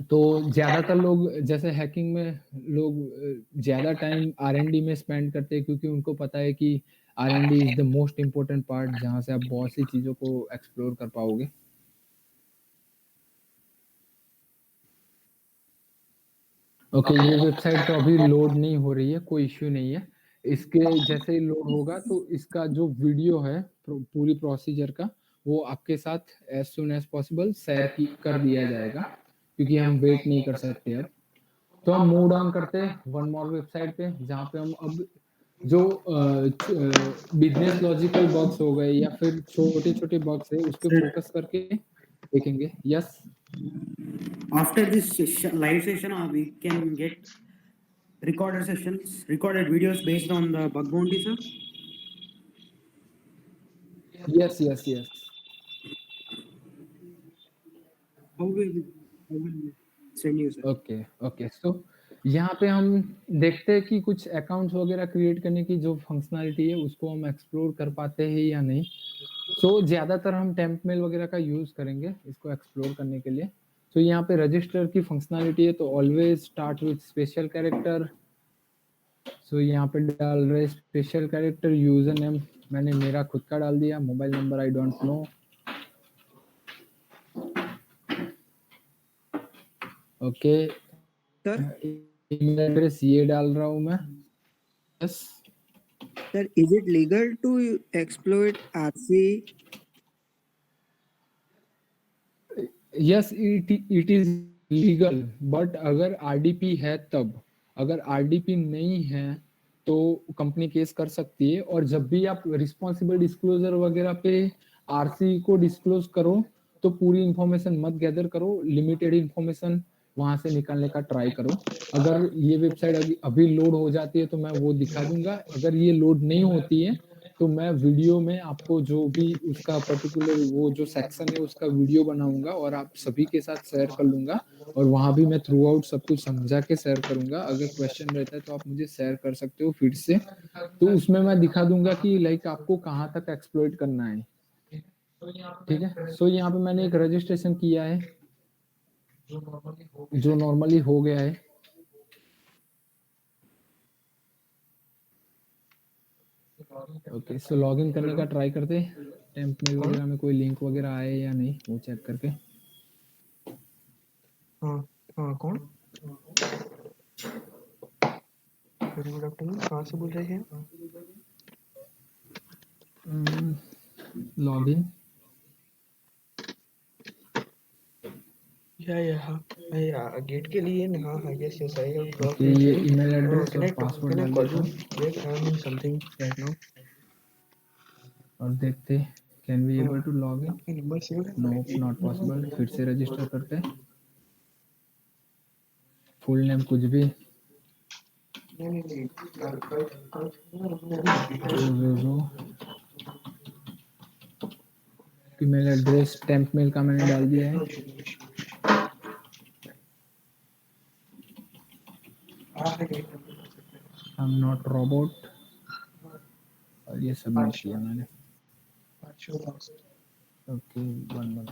तो ज़्यादातर लोग जैसे हैकिंग में लोग ज़्यादा टाइम R&D में स्पेंड करते हैं, क्योंकि उनको पता है कि R&D is the most important part, जहाँ से आप बहुत सी चीज़ों को एक्सप्लोर कर पाओगे। ओके, ये वेबसाइट तो अभी लोड नहीं हो रही है, कोई इश्यू नहीं है। इसके जैसे ही लोड होगा, तो इसका जो वीडियो है पूरी प्रोसीजर का, वो आपके साथ as soon as possible share कर दिया जाएगा, क्योंकि हम वेट नहीं कर सकते अब। तो हम मूव ऑन करते हैं वन मोर वेबसाइट पे, जहाँ पे हम अब जो बिज़नेस लॉजिकल बग्स हो गए, या फिर छोटे-छोटे बग्स है, उस पे फोकस करके देखेंगे। Yes? After this live session, we can get recorded videos based on the bug bounty, sir. Yes, yes, yes. How will we send you, sir? Okay, okay. So यहाँ पे हम देखते हैं कि कुछ अकाउंट्स वगैरह क्रिएट करने की जो फंक्शनैलिटी है, उसको हम एक्सप्लोर कर पाते हैं या नहीं। सो ज़्यादातर हम टेम्प मेल वगैरह का यूज़ करेंगे इसको एक्सप्लोर करने के लिए। तो यहाँ पे रजिस्टर की फंक्शनैलिटी है, तो always start with special character. So यहाँ पे डाल रहे स्पेशल कैरेक्टर, यूज़र नेम मैंने मेरा खुद का डाल दिया, mobile number I don't know. Okay, sir email address ये डाल रहा हूँ मैं। Yes. Sir, is it legal to exploit RC? Yes, it is legal, but अगर RDP है तब। अगर RDP नहीं है, तो कंपनी केस कर सकती है। और जब भी आप रिस्पॉन्सिबल डिस्क्लोजर वगैरह पे RC को डिस्क्लोज करो, तो पूरी इंफॉर्मेशन मत गैदर करो, लिमिटेड इंफॉर्मेशन वहां से निकालने का ट्राई करो। अगर ये वेबसाइट अभी लोड हो जाती है तो मैं वो दिखा दूंगा, अगर ये लोड नहीं होती है तो मैं वीडियो में आपको जो भी उसका पर्टिकुलर वो जो सेक्शन है उसका वीडियो बनाऊंगा और आप सभी के साथ शेयर कर लूंगा, और वहां भी मैं थ्रू आउट सब कुछ समझा के शेयर करूंगा। अगर क्वेश्चन रहता है तो आप मुझे शेयर कर सकते हो फिर से, तो उसमें मैं दिखा दूंगा कि लाइक आपको कहाँ तक एक्सप्लॉइट करना है। ठीक है, सो यहाँ पे मैंने एक रजिस्ट्रेशन किया है जो नॉर्मली हो गया है। ओके, सो लॉगिन करने का ट्राई करते हैं, टेम्प मेल वगैरह में कोई लिंक वगैरह आए या नहीं वो चेक करके। कौन? गुड आफ्टरनून, कहाँ से बोल रहे हैं? लॉगिन गेट के लिए ना? हाँ, yes yes, I have drop okay, ये ईमेल एड्रेस और पासवर्ड डाल देता हूँ समथिंग राइट नाउ। और देखते can we able to log in. आपके नंबर सेव है? No, not possible. फिर से रजिस्टर करते हैं, फुल नेम कुछ भी, ईमेल एड्रेस टेम्प मेल का मैंने डाल दिया है। आई एम नॉट रोबोट, और ये सबमिट किया मैंने। ओके, वन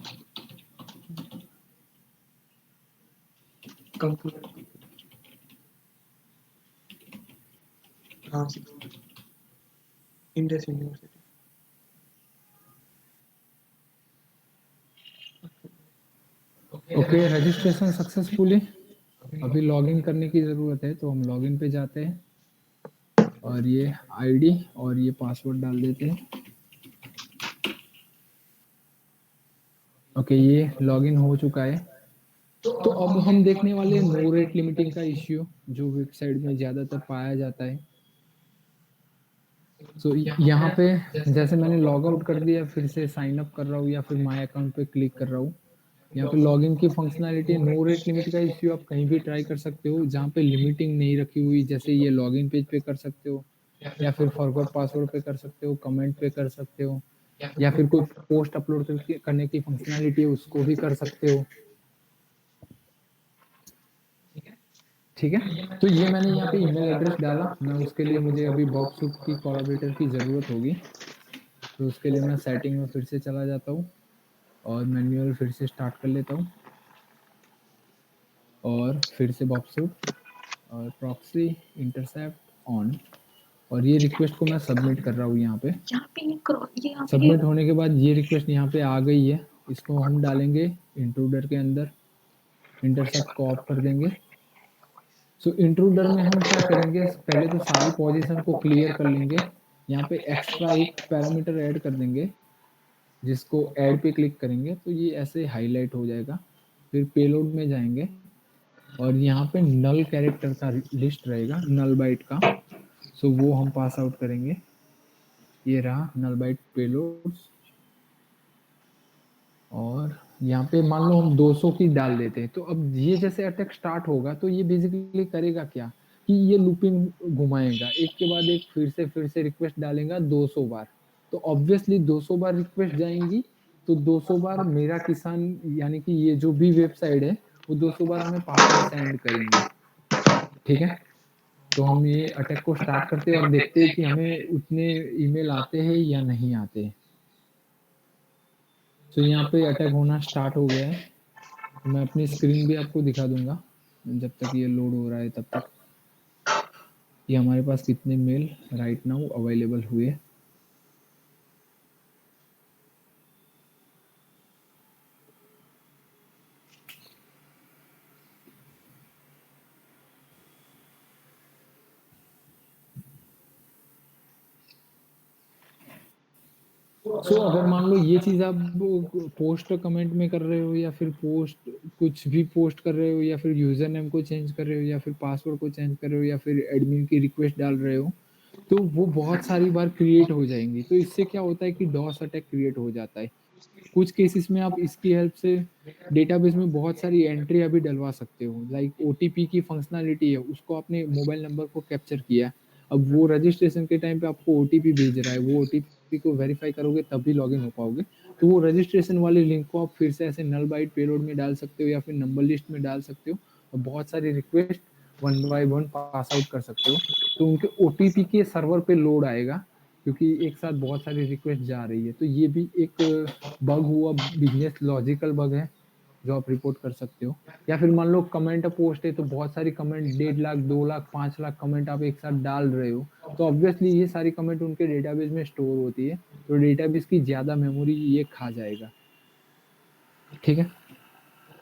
हाँ, Indus university. Okay, registration successfully. अभी लॉगिन करने की ज़रूरत है तो हम लॉगिन पे जाते हैं और ये आईडी और ये पासवर्ड डाल देते हैं। ओके, ये लॉगिन हो चुका है। तो अब हम देखने वाले नो रेट लिमिटिंग का इश्यू जो वेबसाइट में ज़्यादातर पाया जाता है। सो यहाँ पे जैसे मैंने लॉग आउट कर दिया, फिर से साइन अप कर रहा हूँ या फिर माय अकाउंट पे क्लिक कर रहा हूँ, यहाँ पे लॉगिन की फंक्शनैलिटी नो रेट लिमिट का इश्यू आप कहीं भी ट्राई कर सकते हो जहाँ पे लिमिटिंग नहीं रखी हुई, जैसे ये लॉगिन पेज पे कर सकते हो या फिर फॉरगॉट पासवर्ड पे कर सकते हो, कमेंट पे कर सकते हो, या फिर कोई पोस्ट अपलोड करने की फंक्शनैलिटी है उसको भी कर सकते हो। ठीक है, तो ये मैंने यहाँ पे ईमेल एड्रेस डाला, मैं उसके लिए मुझे अभी बॉक्ससूट की कोलैबोरेटर की ज़रूरत होगी, तो उसके लिए मैं सेटिंग में फिर से चला जाता हूँ और मैन्युअल फिर से स्टार्ट कर लेता हूँ और फिर से बॉक्ससूट और प्रॉक्सी इंटरसेप्ट ऑन, और ये रिक्वेस्ट को मैं सबमिट कर रहा हूँ यहाँ पे। सबमिट होने के बाद ये रिक्वेस्ट यहाँ पे आ गई है, इसको हम डालेंगे इंट्रूडर के अंदर, इंटरसेप्ट को ऑफ कर देंगे। सो इंट्रूडर में हम क्या करेंगे, पहले तो सारी पोजीशन को क्लियर कर लेंगे, यहाँ पे एक्स्ट्रा एक पैरामीटर ऐड कर देंगे जिसको ऐड पे क्लिक करेंगे तो ये ऐसे हाईलाइट हो जाएगा। फिर पेलोड में जाएंगे और यहाँ पे नल कैरेक्टर का लिस्ट रहेगा, नल बाइट का, सो वो हम पास आउट करेंगे। ये रहा नल बाइट पेलोड्स, और यहाँ पे मान लो हम 200 की डाल देते हैं, तो अब ये जैसे अटैक स्टार्ट होगा तो ये बेसिकली करेगा क्या कि ये लूपिंग घुमाएगा, एक के बाद एक फिर से रिक्वेस्ट डालेगा 200 बार, तो ऑब्वियसली 200 बार रिक्वेस्ट जाएंगी, तो 200 बार मेरा किसान यानी कि ये जो भी वेबसाइट है वो 200 बार हमें पासवर्ड सेंड करेंगे। ठीक है, तो हम ये अटैक को स्टार्ट करते हैं और देखते हैं कि हमें उतने ईमेल आते हैं या नहीं आते। तो यहाँ पे अटैक होना स्टार्ट हो गया है, तो मैं अपनी स्क्रीन भी आपको दिखा दूंगा जब तक ये लोड हो रहा है, तब तक ये हमारे पास कितने मेल राइट नाउ अवेलेबल हुए। सो अगर मान लो ये चीज आप पोस्ट कमेंट में कर रहे हो या फिर पोस्ट कुछ भी पोस्ट कर रहे हो या फिर यूजर नेम को चेंज कर रहे हो या फिर पासवर्ड को चेंज कर रहे हो या फिर एडमिन की रिक्वेस्ट डाल रहे हो, तो वो बहुत सारी बार क्रिएट हो जाएंगी, तो इससे क्या होता है कि डॉस अटैक क्रिएट हो जाता है। कुछ केसेस में आप इसकी हेल्प से डेटाबेस में बहुत सारी एंट्री अभी डलवा सकते हो। लाइक ओटीपी की फंक्शनैलिटी है, उसको आपने मोबाइल नंबर को कैप्चर किया, अब वो रजिस्ट्रेशन के टाइम पे आपको ओटीपी भेज रहा है, वो ओटीपी को वेरीफाई करोगे तभी लॉगिन हो पाओगे। तो वो रजिस्ट्रेशन वाले लिंक को आप फिर से ऐसे नल बाइट पेलोड में डाल सकते हो या फिर नंबर लिस्ट में डाल सकते हो और बहुत सारी request one by one pass out कर सकते हो। तो उनके ओटीपी के सर्वर पे लोड आएगा क्योंकि एक साथ बहुत सारी रिक्वेस्ट जा रही है। तो ये भी एक बग हुआ, बिजनेस लॉजिकल बग है जो आप रिपोर्ट कर सकते हो। या फिर मान लो कमेंट पोस्ट है तो बहुत सारी कमेंट 1.5 लाख 2 लाख 5 लाख कमेंट आप एक साथ डाल रहे हो, तो ऑब्वियसली ये सारी कमेंट उनके डेटाबेस में स्टोर होती है, तो डेटाबेस की ज्यादा मेमोरी ये खा जाएगा। ठीक है,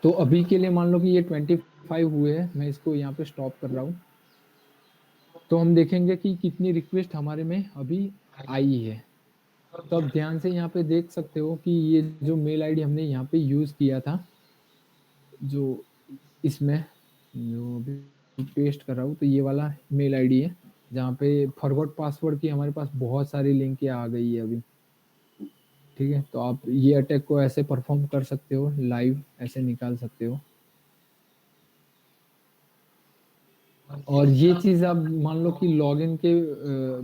तो अभी के लिए मान लो कि ये 25 हुए हैं, मैं इसको यहाँ पे स्टॉप कर रहा हूँ। तो हम देखेंगे कि कितनी रिक्वेस्ट हमारे में अभी आई है। तो आप ध्यान से यहाँ पे देख सकते हो कि ये जो मेल आईडी हमने यहाँ पे यूज किया था, जो इसमें जो अभी पेस्ट कर रहा हूँ, तो ये वाला मेल आईडी है जहाँ पे फॉरवर्ड पासवर्ड की हमारे पास बहुत सारी लिंक आ गई है अभी। ठीक है, तो आप ये अटैक को ऐसे परफॉर्म कर सकते हो, लाइव ऐसे निकाल सकते हो। और ये चीज आप मान लो कि लॉगिन के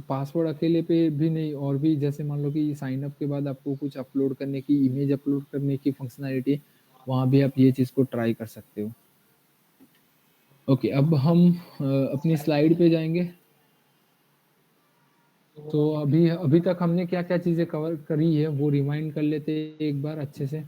पासवर्ड अकेले पे भी नहीं, और भी जैसे मान लो कि साइन अप के बाद आपको कुछ अपलोड करने की, इमेज अपलोड करने की फंक्शनैलिटी, वहां भी आप ये चीज को ट्राई कर सकते हो। ओके, अब हम अपनी स्लाइड पे जाएंगे। तो अभी तक हमने क्या क्या चीजें कवर करी है वो रिमाइंड कर लेते हैं एक बार अच्छे से।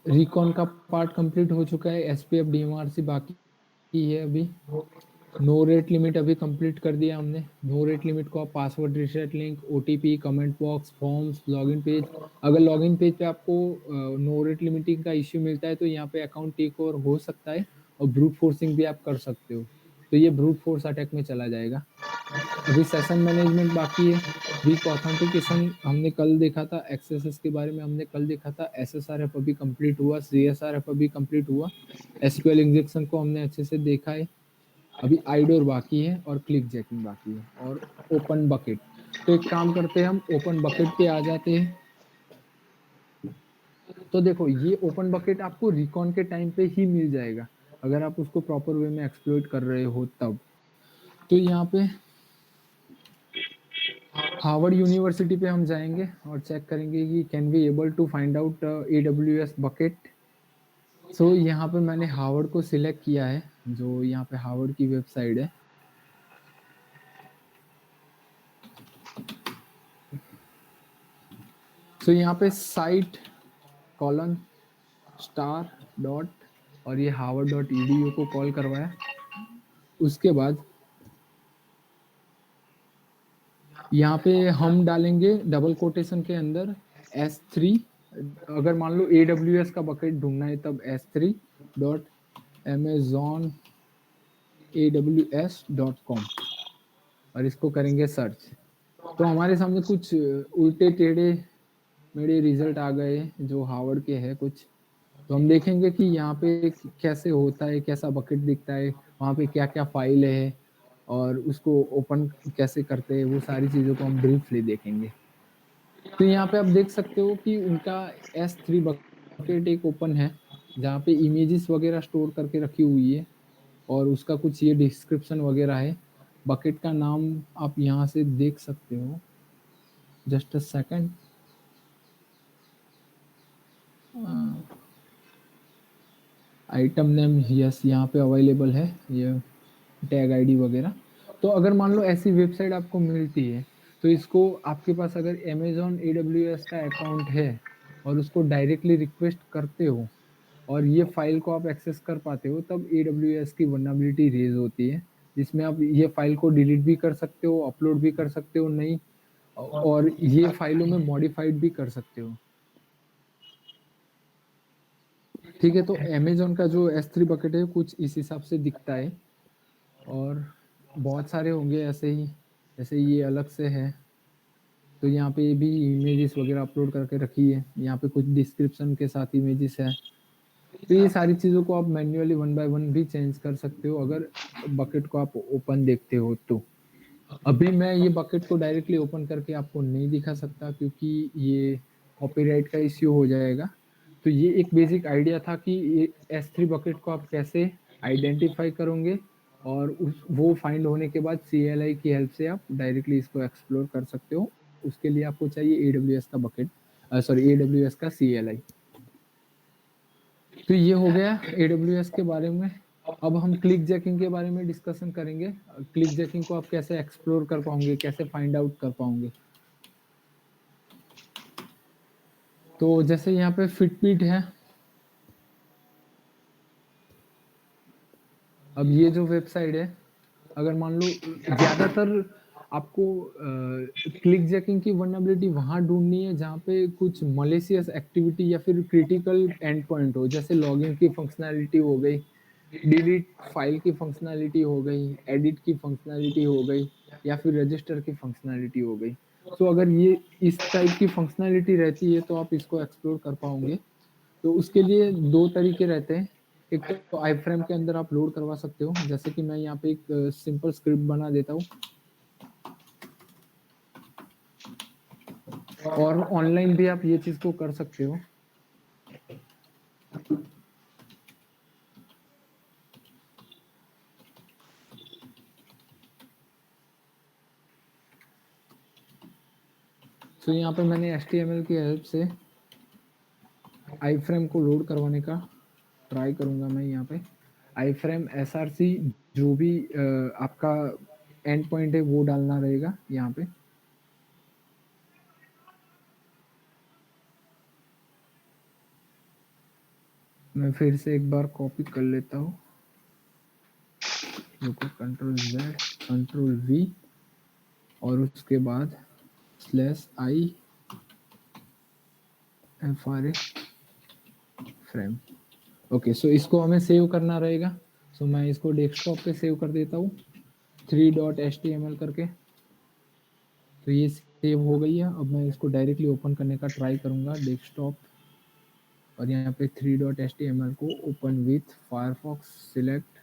रिकॉन का पार्ट कंप्लीट हो चुका है, एसपीएफ डीएमआरसी बाकी है अभी। नो रेट लिमिट अभी कंप्लीट कर दिया हमने। नो रेट लिमिट को आप password reset link, OTP, comment box, forms, login page, अगर लॉगिन पेज पे आपको नो रेट लिमिटिंग का इश्यू मिलता है तो यहाँ पे अकाउंट टेक ओवर हो सकता है और ब्रूट फोर्सिंग भी आप कर सकते हो, तो ये ब्रूट फोर्स अटैक में चला जाएगा। अभी सेशन मैनेजमेंट बाकी है। वीक ऑथेंटिकेशन हमने कल देखा था, एक्सेसेस के बारे में हमने कल देखा था। एसएसआरएफ अभी कंप्लीट हुआ, सीएसआरएफ अभी कंप्लीट हुआ, एसक्यूएल इंजेक्शन को हमने अच्छे से देखा है। अभी आईडोर बाकी है और क्लिक जैकिंग बाकी है और ओपन बकेट। तो एक काम करते हैं, हम ओपन बकेट पे आ जाते हैं। तो देखो ये ओपन बकेट आपको रिकॉन के टाइम पे ही मिल जाएगा अगर आप उसको प्रॉपर वे में एक्सप्लॉइट कर रहे हो तब। तो यहाँ पे हार्वर्ड यूनिवर्सिटी पे हम जाएंगे और चेक करेंगे कि can we able to find out AWS bucket. So यहाँ पे मैंने हार्वर्ड को सिलेक्ट किया है, जो यहाँ पे हार्वर्ड की वेबसाइट है। सो यहाँ पे साइट कॉलन स्टार डॉट और ये harvard.edu को कॉल करवाया। उसके बाद यहाँ पे हम डालेंगे डबल कोटेशन के अंदर S3। अगर मान लो AWS का बकेट ढूंढना है तब S3.amazonaws.com और इसको करेंगे सर्च। तो हमारे सामने कुछ उल्टे टेढ़े मेरे रिजल्ट आ गए जो हार्वर्ड के हैं कुछ। तो हम देखेंगे कि यहाँ पे कैसे होता है, कैसा बकेट दिखता है, वहाँ पे क्या क्या फाइल है और उसको ओपन कैसे करते हैं, वो सारी चीज़ों को हम ब्रीफली देखेंगे। तो यहाँ पे आप देख सकते हो कि उनका S3 बकेट एक ओपन है जहाँ पे इमेजेस वगैरह स्टोर करके रखी हुई है और उसका कुछ ये डिस्क्रिप्शन वगैरह है। बकेट का नाम आप यहाँ से देख सकते हो, just a second. Item name yes यहाँ पे अवेलेबल है, ये टैग आईडी वगैरह। तो अगर मान लो ऐसी वेबसाइट आपको मिलती है तो इसको आपके पास अगर Amazon AWS का अकाउंट है और उसको डायरेक्टली रिक्वेस्ट करते हो और ये फाइल को आप एक्सेस कर पाते हो तब AWS की वल्नरेबिलिटी रेज होती है, जिसमें आप ये फाइल को डिलीट भी कर सकते हो, अपलोड भी कर सकते हो नहीं, और ये फाइलों में मॉडिफाइड भी कर सकते हो। ठीक है, तो Amazon का जो S3 बकेट है कुछ इस हिसाब से दिखता है और बहुत सारे होंगे ऐसे ही, जैसे ये अलग से है। तो यहाँ पे भी इमेजेस वगैरह अपलोड करके रखी है, यहाँ पे कुछ डिस्क्रिप्शन के साथ इमेजेस है। तो ये सारी चीज़ों को आप मैन्युअली 1 बाय 1 भी चेंज कर सकते हो अगर बकेट को आप ओपन देखते हो तो। अभी मैं ये बकेट को डायरेक्टली ओपन करके आपको नहीं दिखा सकता क्योंकि ये कॉपीराइट का इश्यू हो जाएगा। तो ये एक बेसिक आइडिया था कि ये S3 बकेट को आप कैसे आइडेंटिफाई करोगे और वो फाइंड होने के बाद CLI की हेल्प से आप डायरेक्टली इसको एक्सप्लोर कर सकते हो। उसके लिए आपको चाहिए AWS का बकेट, AWS का CLI। तो ये हो गया AWS के बारे में। अब हम क्लिक जैकिंग के बारे में डिस्कशन करेंगे। क्लिक जैकिंग को आप कैसे एक्सप्लोर कर पाओगे, कैसे फाइंड आउट कर पाओगे। तो जैसे यहाँ पे फिटबिट है, अब ये जो वेबसाइट है, अगर मान लो ज्यादातर आपको क्लिक जैकिंग की वल्नरेबिलिटी वहां ढूंढनी है जहाँ पे कुछ मलेशियस एक्टिविटी या फिर क्रिटिकल एंड पॉइंट हो, जैसे लॉगिन की फंक्शनैलिटी हो गई, डिलीट फाइल की फंक्शनैलिटी हो गई, एडिट की फंक्शनैलिटी हो गई, या फिर रजिस्टर की फंक्शनैलिटी हो गई। तो अगर ये इस टाइप की फंक्शनैलिटी रहती है तो आप इसको एक्सप्लोर कर पाओगे। तो उसके लिए दो तरीके रहते हैं। एक तो iFrame के अंदर आप लोड करवा सकते हो, जैसे कि मैं यहाँ पे एक सिंपल स्क्रिप्ट बना देता हूँ, और ऑनलाइन भी आप ये चीज को कर सकते हो। तो यहाँ पे मैंने HTML की हेल्प से iFrame को लोड करवाने का ट्राई करूंगा। मैं यहाँ पे iFrame SRC जो भी आपका एंड पॉइंट है वो डालना रहेगा यहाँ पे। मैं फिर से एक बार कॉपी कर लेता हूँ, रुको, Ctrl+Z Ctrl+V और उसके बाद /i frame। ओके, सो इसको हमें सेव करना रहेगा। सो मैं इसको डेस्कटॉप पे सेव कर देता हूँ 3.html करके। तो ये सेव हो गई है। अब मैं इसको डायरेक्टली ओपन करने का ट्राई करूंगा डेस्कटॉप, और यहाँ पे 3.html को ओपन विथ फायरफॉक्स सिलेक्ट।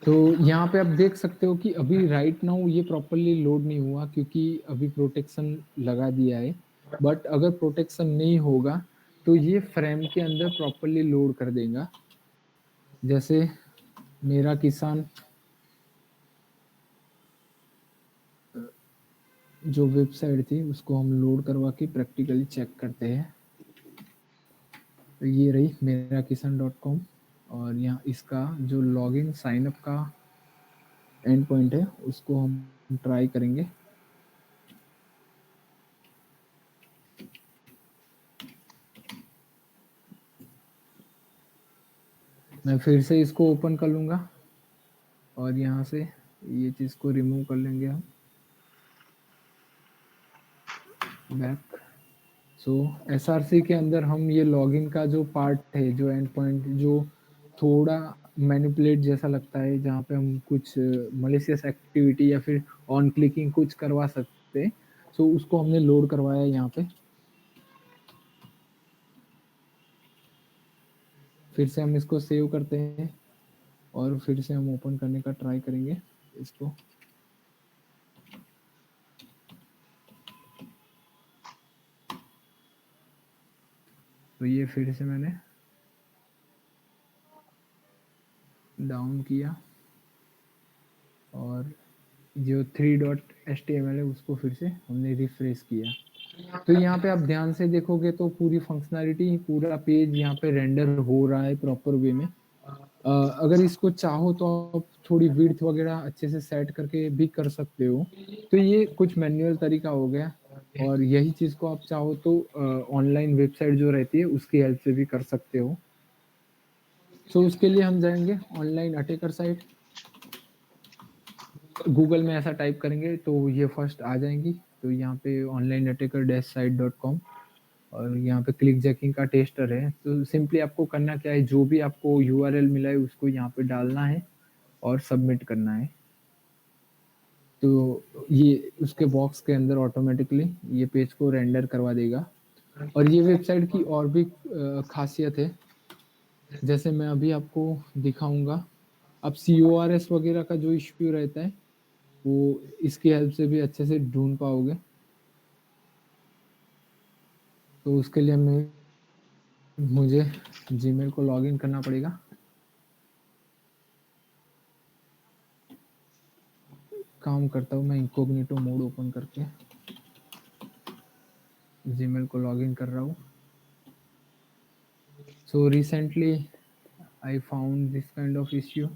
तो यहाँ पे आप देख सकते हो कि अभी राइट नाउ ये प्रॉपरली लोड नहीं हुआ क्योंकि अभी प्रोटेक्शन लगा दिया है। बट अगर प्रोटेक्शन नहीं होगा तो ये फ्रेम के अंदर प्रॉपरली लोड कर देगा। जैसे मेरा किसान जो वेबसाइट थी उसको हम लोड करवा के प्रैक्टिकली चेक करते हैं। तो ये रही मेरा किसान.com, और यहाँ इसका जो लॉगिन साइनअप का एंड पॉइंट है उसको हम ट्राई करेंगे। मैं फिर से इसको ओपन कर लूँगा और यहाँ से ये चीज़ को रिमूव कर लेंगे हम बैक। सो SRC के अंदर हम ये लॉगिन का जो पार्ट है, जो एंड पॉइंट जो थोड़ा मैनिपुलेट जैसा लगता है, जहाँ पे हम कुछ मलिशियस एक्टिविटी या फिर ऑन क्लिकिंग कुछ करवा सकते हैं, सो उसको हमने लोड करवाया यहाँ पे। फिर से हम इसको सेव करते हैं और फिर से हम ओपन करने का ट्राई करेंगे इसको। तो ये फिर से मैंने डाउन किया और जो 3.html है उसको फिर से हमने रिफ्रेश किया। तो यहाँ पे आप ध्यान से देखोगे तो पूरी फंक्शनैलिटी, पूरा पेज यहाँ पे रेंडर हो रहा है प्रॉपर वे में। अगर इसको चाहो तो आप थोड़ी विड्थ वगैरह अच्छे से सेट करके भी कर सकते हो। तो ये कुछ मैनुअल तरीका हो गया, और यही चीज़ को आप चाहो तो ऑनलाइन वेबसाइट जो रहती है उसकी हेल्प से भी कर सकते हो। सो उसके लिए हम जाएंगे ऑनलाइन अटैकर साइट। गूगल में ऐसा टाइप करेंगे तो ये फर्स्ट आ जाएंगी। तो यहाँ पे onlineattacker-site.com, और यहाँ पे क्लिक जैकिंग का टेस्टर है। तो सिंपली आपको करना क्या है, जो भी आपको URL मिला है उसको यहाँ पे डालना है और सबमिट करना है। तो ये उसके बॉक्स के अंदर ऑटोमेटिकली ये पेज को रेंडर करवा देगा। और ये वेबसाइट की और भी खासियत है, जैसे मैं अभी आपको दिखाऊंगा। अब CORS वगैरह का जो इश्यू रहता है वो इसकी हेल्प से भी अच्छे से ढूंढ पाओगे। तो उसके लिए मुझे जीमेल को लॉगिन करना पड़ेगा। काम करता हूँ मैं इनकॉग्निटो मोड ओपन करके जीमेल को लॉगिन कर रहा हूँ। So recently I found this kind of issue.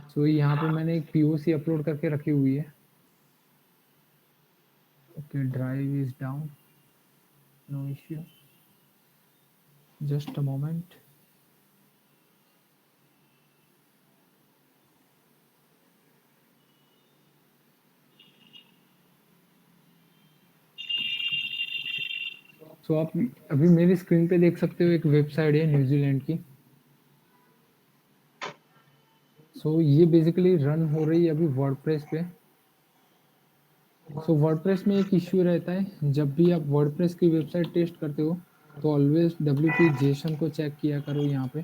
So यहाँ पे मैंने एक POC अपलोड करके रखी हुई है। Okay, drive is down, no issue. Just a moment. So आप अभी मेरी स्क्रीन पे देख सकते हो एक वेबसाइट है न्यूजीलैंड की। So ये बेसिकली रन हो रही है अभी वर्डप्रेस पे। So वर्डप्रेस में एक इश्यू रहता है, जब भी आप वर्डप्रेस की वेबसाइट टेस्ट करते हो तो ऑलवेज WP जेसन को चेक किया करो यहाँ पे।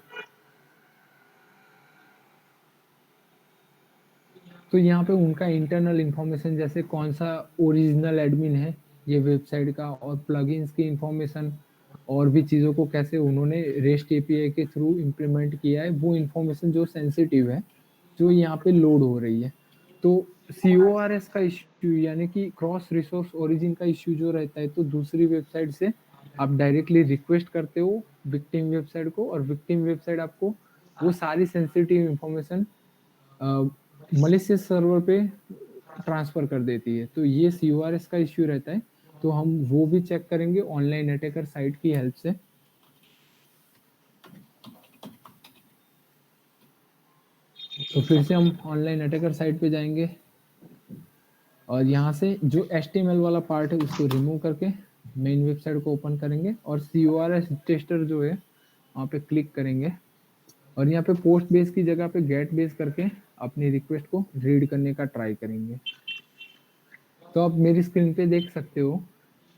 तो यहाँ पे उनका इंटरनल इंफॉर्मेशन जैसे कौन सा ओरिजिनल एडमिन है ये वेबसाइट का, और प्लगइन्स की इंफॉर्मेशन और भी चीज़ों को कैसे उन्होंने रेस्ट एपीआई के थ्रू इम्प्लीमेंट किया है, वो इंफॉर्मेशन जो सेंसिटिव है जो यहाँ पे लोड हो रही है। तो CORS का इश्यू यानी कि क्रॉस रिसोर्स ओरिजिन का इश्यू जो रहता है, तो दूसरी वेबसाइट से आप डायरेक्टली रिक्वेस्ट करते हो विक्टिम वेबसाइट को, और विक्टिम वेबसाइट आपको वो सारी सेंसिटिव इंफॉर्मेशन मलिशियस सर्वर पे ट्रांसफर कर देती है। तो ये CORS का इश्यू रहता है, तो हम वो भी चेक करेंगे ऑनलाइन अटैकर साइट की हेल्प से। तो फिर से हम ऑनलाइन अटैकर साइट पे जाएंगे और यहाँ से जो HTML वाला पार्ट है उसको रिमूव करके मेन वेबसाइट को ओपन करेंगे और CORS टेस्टर जो है वहाँ पे क्लिक करेंगे और यहाँ पे पोस्ट बेस की जगह पे गेट बेस करके अपनी रिक्वेस्ट को रीड करने का ट्राई करेंगे। तो आप मेरी स्क्रीन पे देख सकते हो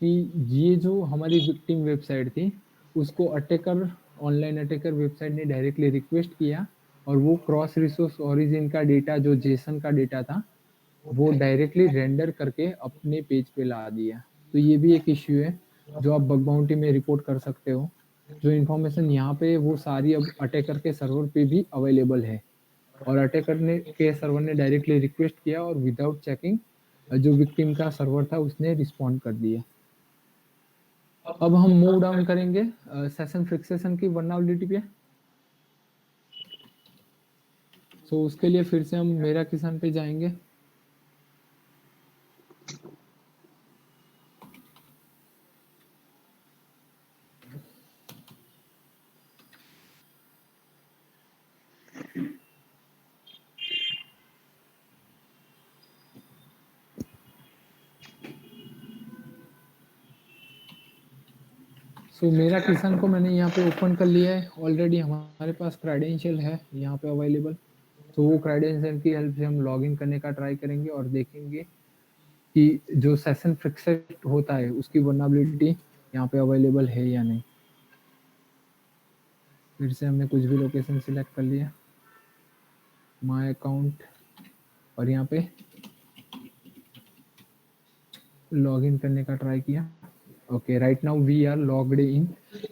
कि ये जो हमारी विक्टिम वेबसाइट थी उसको अटैकर ऑनलाइन अटैकर वेबसाइट ने डायरेक्टली रिक्वेस्ट किया और वो क्रॉस रिसोर्स ओरिजिन का डेटा जो जेसन का डेटा था वो डायरेक्टली रेंडर करके अपने पेज पे ला दिया। तो ये भी एक इश्यू है जो आप बग बाउंटी में रिपोर्ट कर सकते हो। जो इन्फॉर्मेशन यहाँ पे वो सारी अब अटैकर के सर्वर पे भी अवेलेबल है और अटैकर ने के सर्वर ने डायरेक्टली रिक्वेस्ट किया और विदाउट चेकिंग जो विक्टिम का सर्वर था उसने रिस्पॉन्ड कर दिया। अब हम मूव डाउन करेंगे सेशन फिक्सेशन की वल्नरेबिलिटी पे। सो उसके लिए फिर से हम मेरा किसान पे जाएंगे। सो मेरा किसान को मैंने यहाँ पे ओपन कर लिया है ऑलरेडी। हमारे पास क्रेडेंशियल है यहाँ पे अवेलेबल, तो वो क्रेडेंशियल की हेल्प से हम लॉगिन करने का ट्राई करेंगे और देखेंगे कि जो सेशन फिक्सेड होता है उसकी वल्नरेबिलिटी यहाँ पे अवेलेबल है या नहीं। फिर से हमने कुछ भी लोकेशन सिलेक्ट कर लिया, माय अकाउंट, और यहाँ पे लॉगिन करने का ट्राई किया। Okay, right now we are logged in.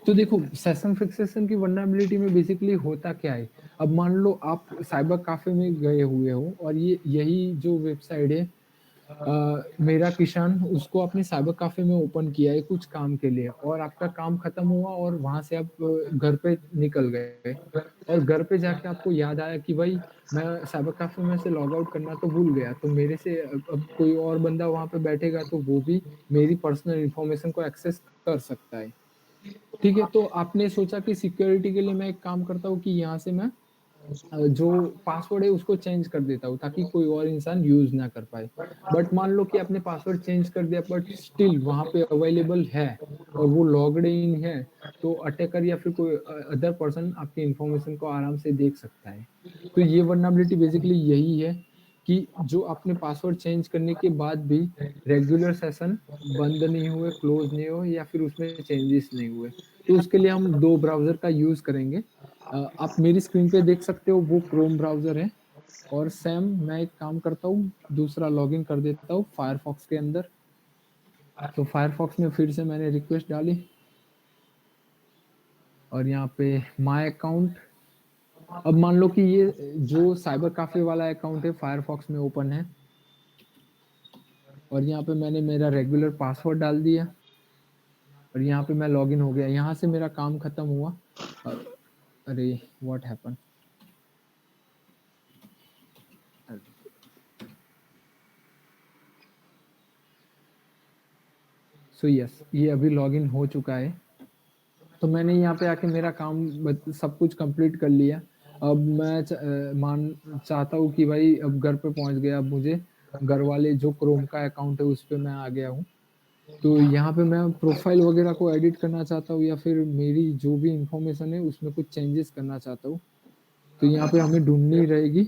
तो देखो सेशन फिक्सेशन की वल्नरेबिलिटी में बेसिकली होता क्या है। अब मान लो आप साइबर कैफे में गए हुए हो और ये यही जो वेबसाइट है मेरा किसान, उसको आपने साइबर कैफे में ओपन किया है कुछ काम के लिए और आपका काम खत्म हुआ और वहां से आप घर पे निकल गए और घर पे जाके आपको याद आया कि भाई मैं साइबर कैफे में से लॉग आउट करना तो भूल गया, तो मेरे से अब कोई और बंदा वहां पे बैठेगा तो वो भी मेरी पर्सनल इंफॉर्मेशन को एक्सेस कर सकता है। ठीक है, तो आपने सोचा कि सिक्योरिटी के लिए मैं एक काम करता हूँ कि यहाँ से मैं जो पासवर्ड है उसको चेंज कर देता हूँ ताकि कोई और इंसान यूज ना कर पाए। बट मान लो कि आपने पासवर्ड चेंज कर दिया बट स्टिल वहां पे अवेलेबल है और वो लॉग्ड इन है, तो अटैकर या फिर कोई अदर पर्सन आपकी इंफॉर्मेशन को आराम से देख सकता है। तो ये वल्नरेबिलिटी बेसिकली यही है कि जो आपने पासवर्ड चेंज करने के बाद भी रेगुलर सेशन बंद नहीं हुए, क्लोज नहीं हुए या फिर उसमें चेंजेस नहीं हुए, तो उसके लिए हम 2 ब्राउज़र का यूज़ करेंगे। आप मेरी स्क्रीन पे देख सकते हो वो क्रोम ब्राउज़र है और सेम मैं एक काम करता हूँ, दूसरा लॉगिन कर देता हूँ फायरफॉक्स के अंदर। तो फायरफॉक्स में फिर से मैंने रिक्वेस्ट डाली और यहाँ पे माय अकाउंट। अब मान लो कि ये जो साइबर कैफे वाला अकाउंट है फायरफॉक्स में ओपन है और यहाँ पे मैंने मेरा रेगुलर पासवर्ड डाल दिया और यहाँ पे मैं लॉगिन हो गया। यहाँ से मेरा काम खत्म हुआ। अरे व्हाट हैपन? सो यस, ये अभी लॉगिन हो चुका है। तो मैंने यहाँ पे आके मेरा काम सब कुछ कंप्लीट कर लिया। अब मैं चाहता हूँ कि भाई अब घर पे पहुँच गया। अब मुझे घर वाले जो क्रोम का अकाउंट है उस पे मैं आ गया हूँ। तो यहाँ पे मैं प्रोफाइल वगैरह को एडिट करना चाहता हूँ या फिर मेरी जो भी इंफॉर्मेशन है उसमें कुछ चेंजेस करना चाहता हूँ। तो यहाँ पे हमें ढूंढनी रहेगी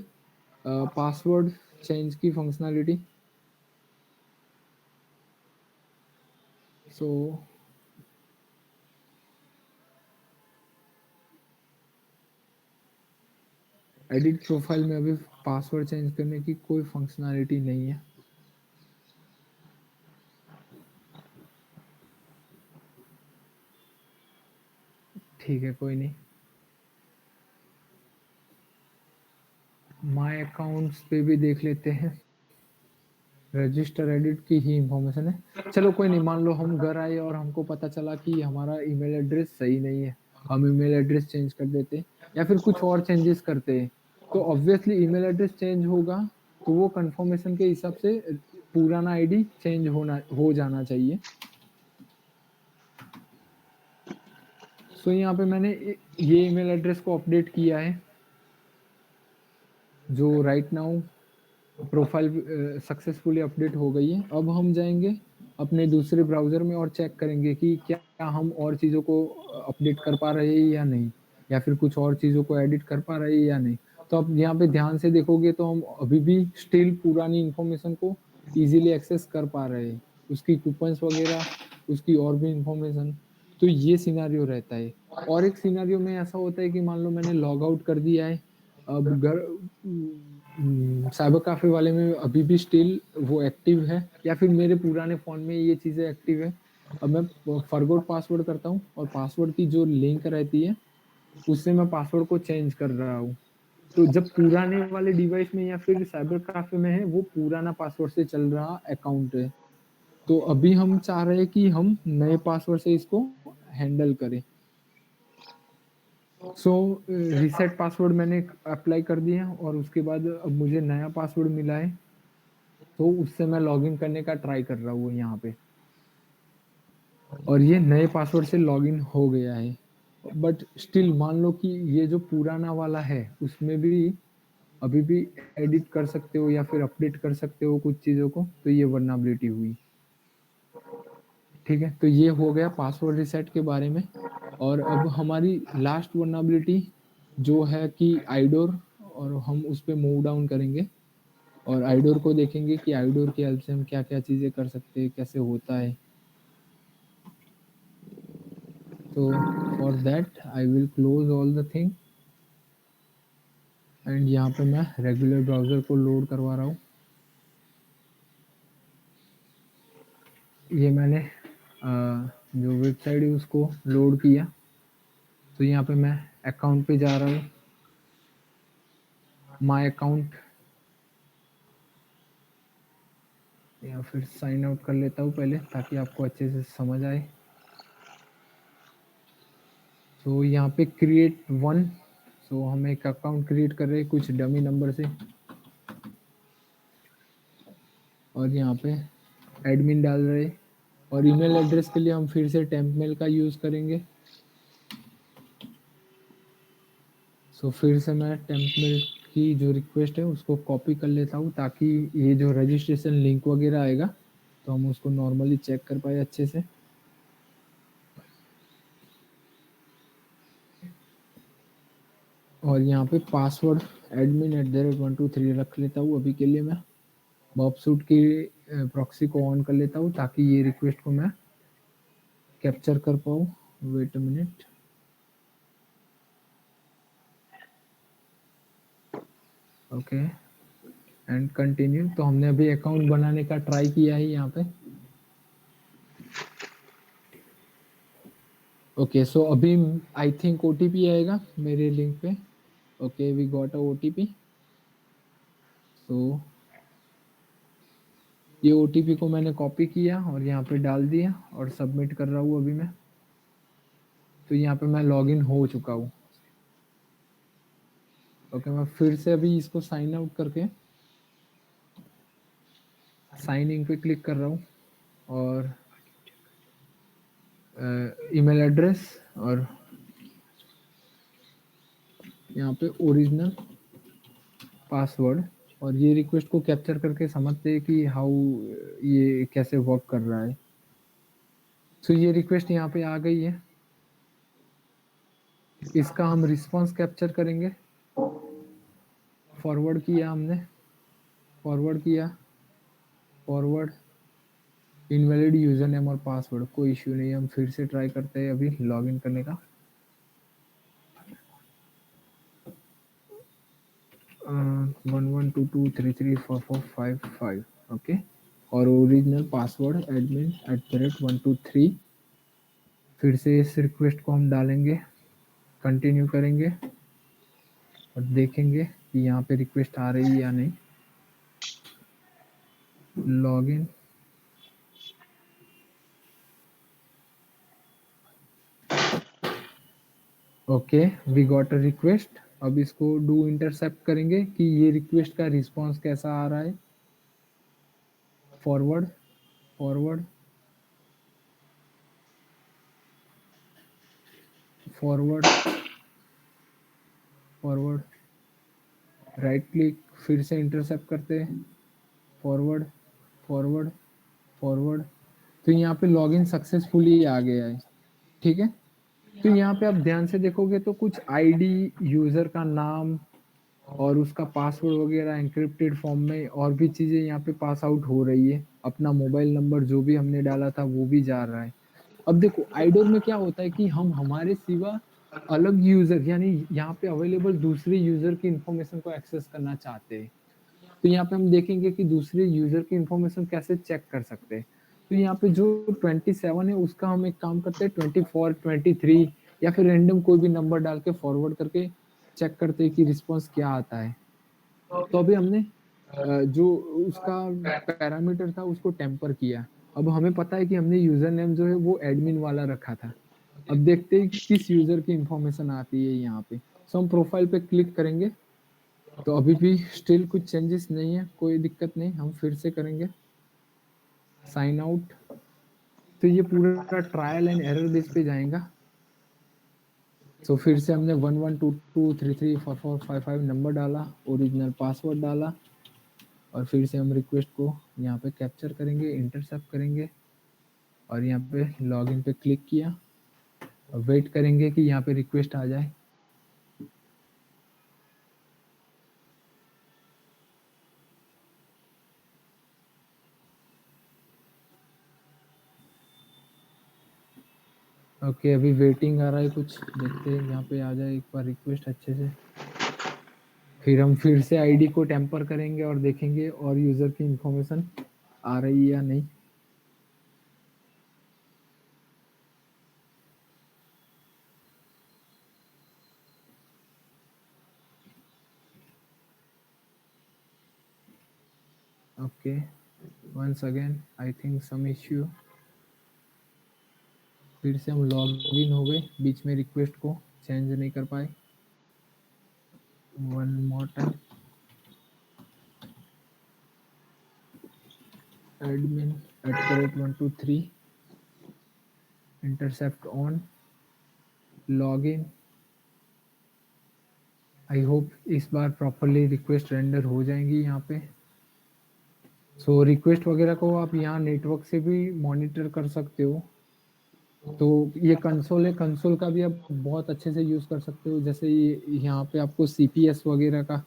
पासवर्ड चेंज की फंक्शनैलिटी। सो एडिट प्रोफाइल में अभी पासवर्ड चेंज करने की कोई फंक्शनैलिटी नहीं है। ठीक है, कोई नहीं। माय अकाउंट्स पे भी देख लेते हैं। रजिस्टर एडिट की ही इंफॉर्मेशन है। चलो कोई नहीं, मान लो हम घर आए और हमको पता चला कि हमारा ईमेल एड्रेस सही नहीं है, हम ईमेल एड्रेस चेंज कर देते या फिर कुछ और चेंजेस करते हैं, तो ऑब्वियसली ईमेल एड्रेस चेंज होगा तो वो कंफर्मेशन के हिसाब से पुराना आईडी चेंज हो जाना चाहिए। सो यहाँ पे मैंने ये ईमेल एड्रेस को अपडेट किया है जो right now profile successfully update हो गई है। अब हम जाएंगे अपने दूसरे ब्राउज़र में और चेक करेंगे कि क्या हम और चीज़ों को अपडेट कर पा रहे हैं या नहीं, या फिर कुछ और चीज़ों को एडिट कर पा रहे हैं या नहीं। तो अब यहाँ पे ध्यान से देखोगे तो हम अभी भी स्टिल पुरानी इंफॉर्मेशन को इजीली एक्सेस कर पा रहे हैं, उसकी कूपन्स वगैरह, उसकी और भी इंफॉर्मेशन। तो ये सिनेरियो रहता है। और एक सिनेरियो में ऐसा होता है कि मान लो मैंने लॉग आउट कर दिया है, अब साइबर कैफे वाले में अभी भी स्टिल वो एक्टिव है या फिर मेरे पुराने फ़ोन में ये चीज़ें एक्टिव है। अब मैं फॉरगॉट पासवर्ड करता हूँ और पासवर्ड की जो लिंक रहती है उससे मैं पासवर्ड को चेंज कर रहा हूँ। तो जब पुराने वाले डिवाइस में या फिर साइबर कैफे में है वो पुराना पासवर्ड से चल रहा अकाउंट है, तो अभी हम चाह रहे हैं कि हम नए पासवर्ड से इसको हैंडल करें। सो रीसेट पासवर्ड मैंने अप्लाई कर दिया और उसके बाद अब मुझे नया पासवर्ड मिला है, तो उससे मैं लॉगिन करने का ट्राई कर रहा हूँ यहाँ पे और ये नए पासवर्ड से लॉगिन हो गया है। बट स्टिल मान लो कि ये जो पुराना वाला है उसमें भी अभी भी एडिट कर सकते हो या फिर अपडेट कर सकते हो कुछ चीज़ों को, तो ये वल्नरेबिलिटी हुई। ठीक है, तो ये हो गया पासवर्ड रीसेट के बारे में। और अब हमारी लास्ट वल्नरेबिलिटी जो है कि आईडोर, और हम उस पर मूव डाउन करेंगे और आईडोर को देखेंगे कि आईडोर की हेल्प से हम क्या क्या चीज़ें कर सकते हैं, कैसे होता है। तो for that I will close all the thing and यहाँ पे मैं रेगुलर ब्राउज़र को लोड करवा रहा हूँ। ये मैंने जो वेबसाइट है उसको लोड किया। तो यहाँ पे मैं अकाउंट पे जा रहा हूँ, माय अकाउंट, या फिर साइन आउट कर लेता हूँ पहले ताकि आपको अच्छे से समझ आए। तो यहाँ पे क्रिएट वन, सो हम एक अकाउंट क्रिएट कर रहे हैं कुछ डमी नंबर से और यहाँ पे एडमिन डाल रहे और ईमेल एड्रेस के लिए हम फिर से टेम्प मेल का यूज़ करेंगे। सो फिर से मैं टेम्पलेट की जो रिक्वेस्ट है उसको कॉपी कर लेता हूँ ताकि ये जो रजिस्ट्रेशन लिंक वगैरह आएगा तो हम उसको नॉर्मली चेक कर पाए अच्छे से। और यहाँ पे पासवर्ड admin@123 रख लेता हूँ अभी के लिए। मैं बॉबसूट की प्रॉक्सी को ऑन कर लेता हूँ ताकि ये रिक्वेस्ट को मैं कैप्चर कर पाऊँ। Wait a minute. Okay and continue. तो हमने अभी अकाउंट बनाने का ट्राई किया है यहाँ पे। ओके सो अभी आई थिंक ओटीपी आएगा मेरे लिंक पे। Okay we got a OTP. So ये ओटीपी को मैंने कॉपी किया और यहाँ पे डाल दिया और सबमिट कर रहा हूँ अभी मैं। तो यहाँ पे मैं लॉगिन हो चुका हूँ। ओके मैं फिर से अभी इसको साइन आउट करके साइन इन पे क्लिक कर रहा हूँ और ईमेल एड्रेस और यहाँ पे ओरिजिनल पासवर्ड और ये रिक्वेस्ट को कैप्चर करके समझते हैं कि हाउ ये कैसे वर्क कर रहा है। सो ये रिक्वेस्ट यहाँ पे आ गई है। इसका हम रिस्पांस कैप्चर करेंगे। फॉरवर्ड किया हमने, फॉरवर्ड किया, फॉरवर्ड, इनवैलिड यूजर नेम और पासवर्ड, कोई इश्यू नहीं। हम फिर से ट्राई करते हैं अभी लॉगिन करने का। 1122334455 ओके और ओरिजिनल पासवर्ड admin@123। फिर से इस रिक्वेस्ट को हम डालेंगे, कंटिन्यू करेंगे और देखेंगे कि यहाँ पे रिक्वेस्ट आ रही है या नहीं। Login, okay we got a request. अब इसको डू इंटरसेप्ट करेंगे कि ये रिक्वेस्ट का रिस्पांस कैसा आ रहा है। Forward, forward, forward, forward, right click, फिर से इंटरसेप्ट करते हैं, फॉरवर्ड, फॉरवर्ड, फॉरवर्ड। तो यहाँ पे लॉगिन सक्सेसफुली आ गया है। ठीक है, तो यहाँ पे आप ध्यान से देखोगे तो कुछ आईडी, यूजर का नाम और उसका पासवर्ड वगैरह एंक्रिप्टेड फॉर्म में और भी चीजें यहाँ पे पास आउट हो रही है। अपना मोबाइल नंबर जो भी हमने डाला था वो भी जा रहा है। अब देखो आईडोर में क्या होता है कि हम हमारे सिवा अलग यूजर यानी यहाँ पे अवेलेबल दूसरे यूजर की इंफॉर्मेशन को एक्सेस करना चाहते हैं। तो यहाँ पे हम देखेंगे कि दूसरे यूजर की इंफॉर्मेशन कैसे चेक कर सकते हैं। तो यहाँ पे जो 27 है उसका हम एक काम करते हैं 24, 23 या फिर रैंडम कोई भी नंबर डाल के फॉरवर्ड करके चेक करते हैं कि रिस्पॉन्स क्या आता है। तो अभी हमने जो उसका पैरामीटर था उसको टेम्पर किया। अब हमें पता है कि हमने यूजर नेम जो है वो एडमिन वाला रखा था। अब देखते हैं किस यूजर की इंफॉर्मेशन आती है यहाँ पे। सो हम प्रोफाइल पे क्लिक करेंगे तो अभी भी स्टिल कुछ चेंजेस नहीं है, कोई दिक्कत नहीं। हम फिर से करेंगे साइन आउट। तो ये पूरा ट्रायल एंड एरर बेस पे जाएगा। तो फिर से हमने 1122334455 नंबर डाला, ओरिजिनल पासवर्ड डाला और फिर से हम रिक्वेस्ट को यहाँ पे कैप्चर करेंगे, इंटरसेप्ट करेंगे और यहाँ पे लॉगिन पे क्लिक किया और वेट करेंगे कि यहाँ पे रिक्वेस्ट आ जाए। ओके अभी वेटिंग आ रहा है कुछ, देखते हैं यहाँ पे आ जाए एक बार रिक्वेस्ट अच्छे से। फिर हम फिर से आईडी को टेम्पर करेंगे और देखेंगे और यूजर की इंफॉर्मेशन आ रही है या नहीं। Okay once again I think some issue. फिर से हम लॉग इन हो गए, बीच में रिक्वेस्ट को चेंज नहीं कर पाए। One more time, admin@123 intercept on, log in, I hope इस बार प्रॉपरली रिक्वेस्ट रेंडर हो जाएंगी यहाँ पे। सो रिक्वेस्ट वगैरह को आप यहाँ नेटवर्क से भी मॉनिटर कर सकते हो। तो ये कंसोल है, कंसोल का भी आप बहुत अच्छे से यूज़ कर सकते हो। जैसे ये यहाँ पे आपको सीपीएस वगैरह का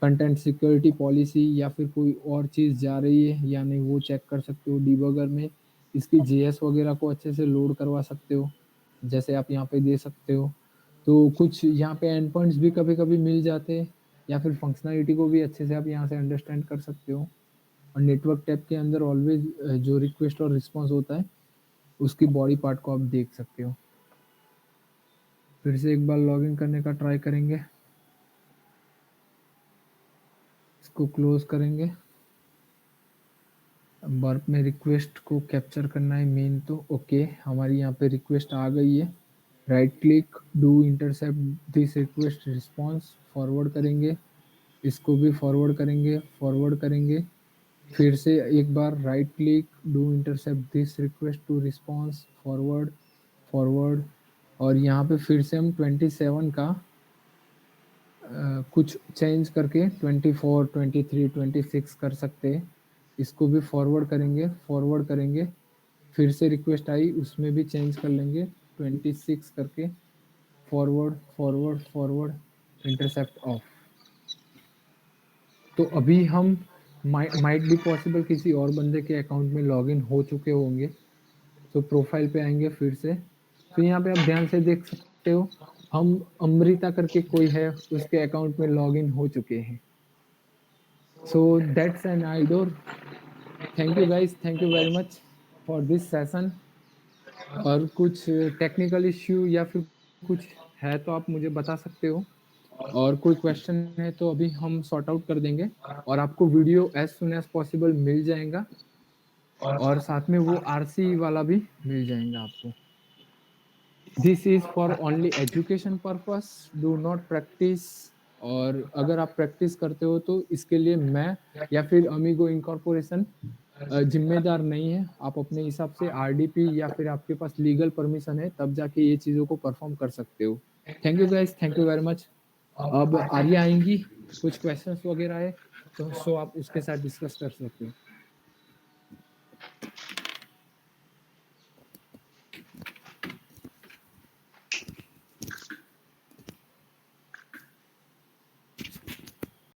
कंटेंट सिक्योरिटी पॉलिसी या फिर कोई और चीज़ जा रही है या नहीं वो चेक कर सकते हो। डिबगर में इसकी जेएस वगैरह को अच्छे से लोड करवा सकते हो, जैसे आप यहाँ पे दे सकते हो। तो कुछ यहाँ पे एंड पॉइंट्स भी कभी-कभी मिल जाते हैं या फिर फंक्शनैलिटी को भी अच्छे से आप यहाँ से अंडरस्टैंड कर सकते हो। और नेटवर्क टैब के अंदर ऑलवेज जो रिक्वेस्ट और रिस्पॉन्स होता है उसकी बॉडी पार्ट को आप देख सकते हो। फिर से एक बार लॉगिन करने का ट्राई करेंगे, इसको क्लोज करेंगे। बर्प में रिक्वेस्ट को कैप्चर करना है मेन, तो ओके हमारी यहाँ पे रिक्वेस्ट आ गई है। Right click, do intercept this request response, forward करेंगे, इसको भी फॉरवर्ड करेंगे, फॉरवर्ड करेंगे। फिर से एक बार right click, do intercept this request to response, forward, forward. और यहाँ पे फिर से हम 27 का कुछ चेंज करके 24, 23, 26 कर सकते हैं। इसको भी फॉरवर्ड करेंगे, फॉरवर्ड करेंगे। फिर से रिक्वेस्ट आई, उसमें भी चेंज कर लेंगे 26 करके, forward, forward, forward, intercept of. तो अभी हम माइट बी पॉसिबल किसी और बंदे के अकाउंट में लॉगिन हो चुके होंगे। तो प्रोफाइल पे आएंगे फिर से, तो यहाँ पे आप ध्यान से देख सकते हो हम अमृता करके कोई है उसके अकाउंट में लॉगिन हो चुके हैं। So that's an IDOR. Thank you guys, thank you very much for this session. और कुछ टेक्निकल इश्यू या फिर कुछ है तो आप मुझे बता सकते हो, और कोई क्वेश्चन है तो अभी हम सॉर्ट आउट कर देंगे और आपको video as soon as possible मिल जाएगा, और साथ में वो आरसी वाला भी मिल जाएगा आपको। This is for only education purpose, do not practice. और अगर आप प्रैक्टिस करते हो तो इसके लिए मैं या फिर अमीगो इनकॉर्पोरेशन जिम्मेदार नहीं है। आप अपने हिसाब से आरडीपी या फिर आपके पास लीगल परमिशन है तब जाके ये चीज़ों को परफॉर्म कर सकते हो। Thank you guys, thank you very much. अब आर्या आएंगी, कुछ क्वेश्चंस वगैरह है तो सो आप उसके साथ डिस्कस कर सकते हो।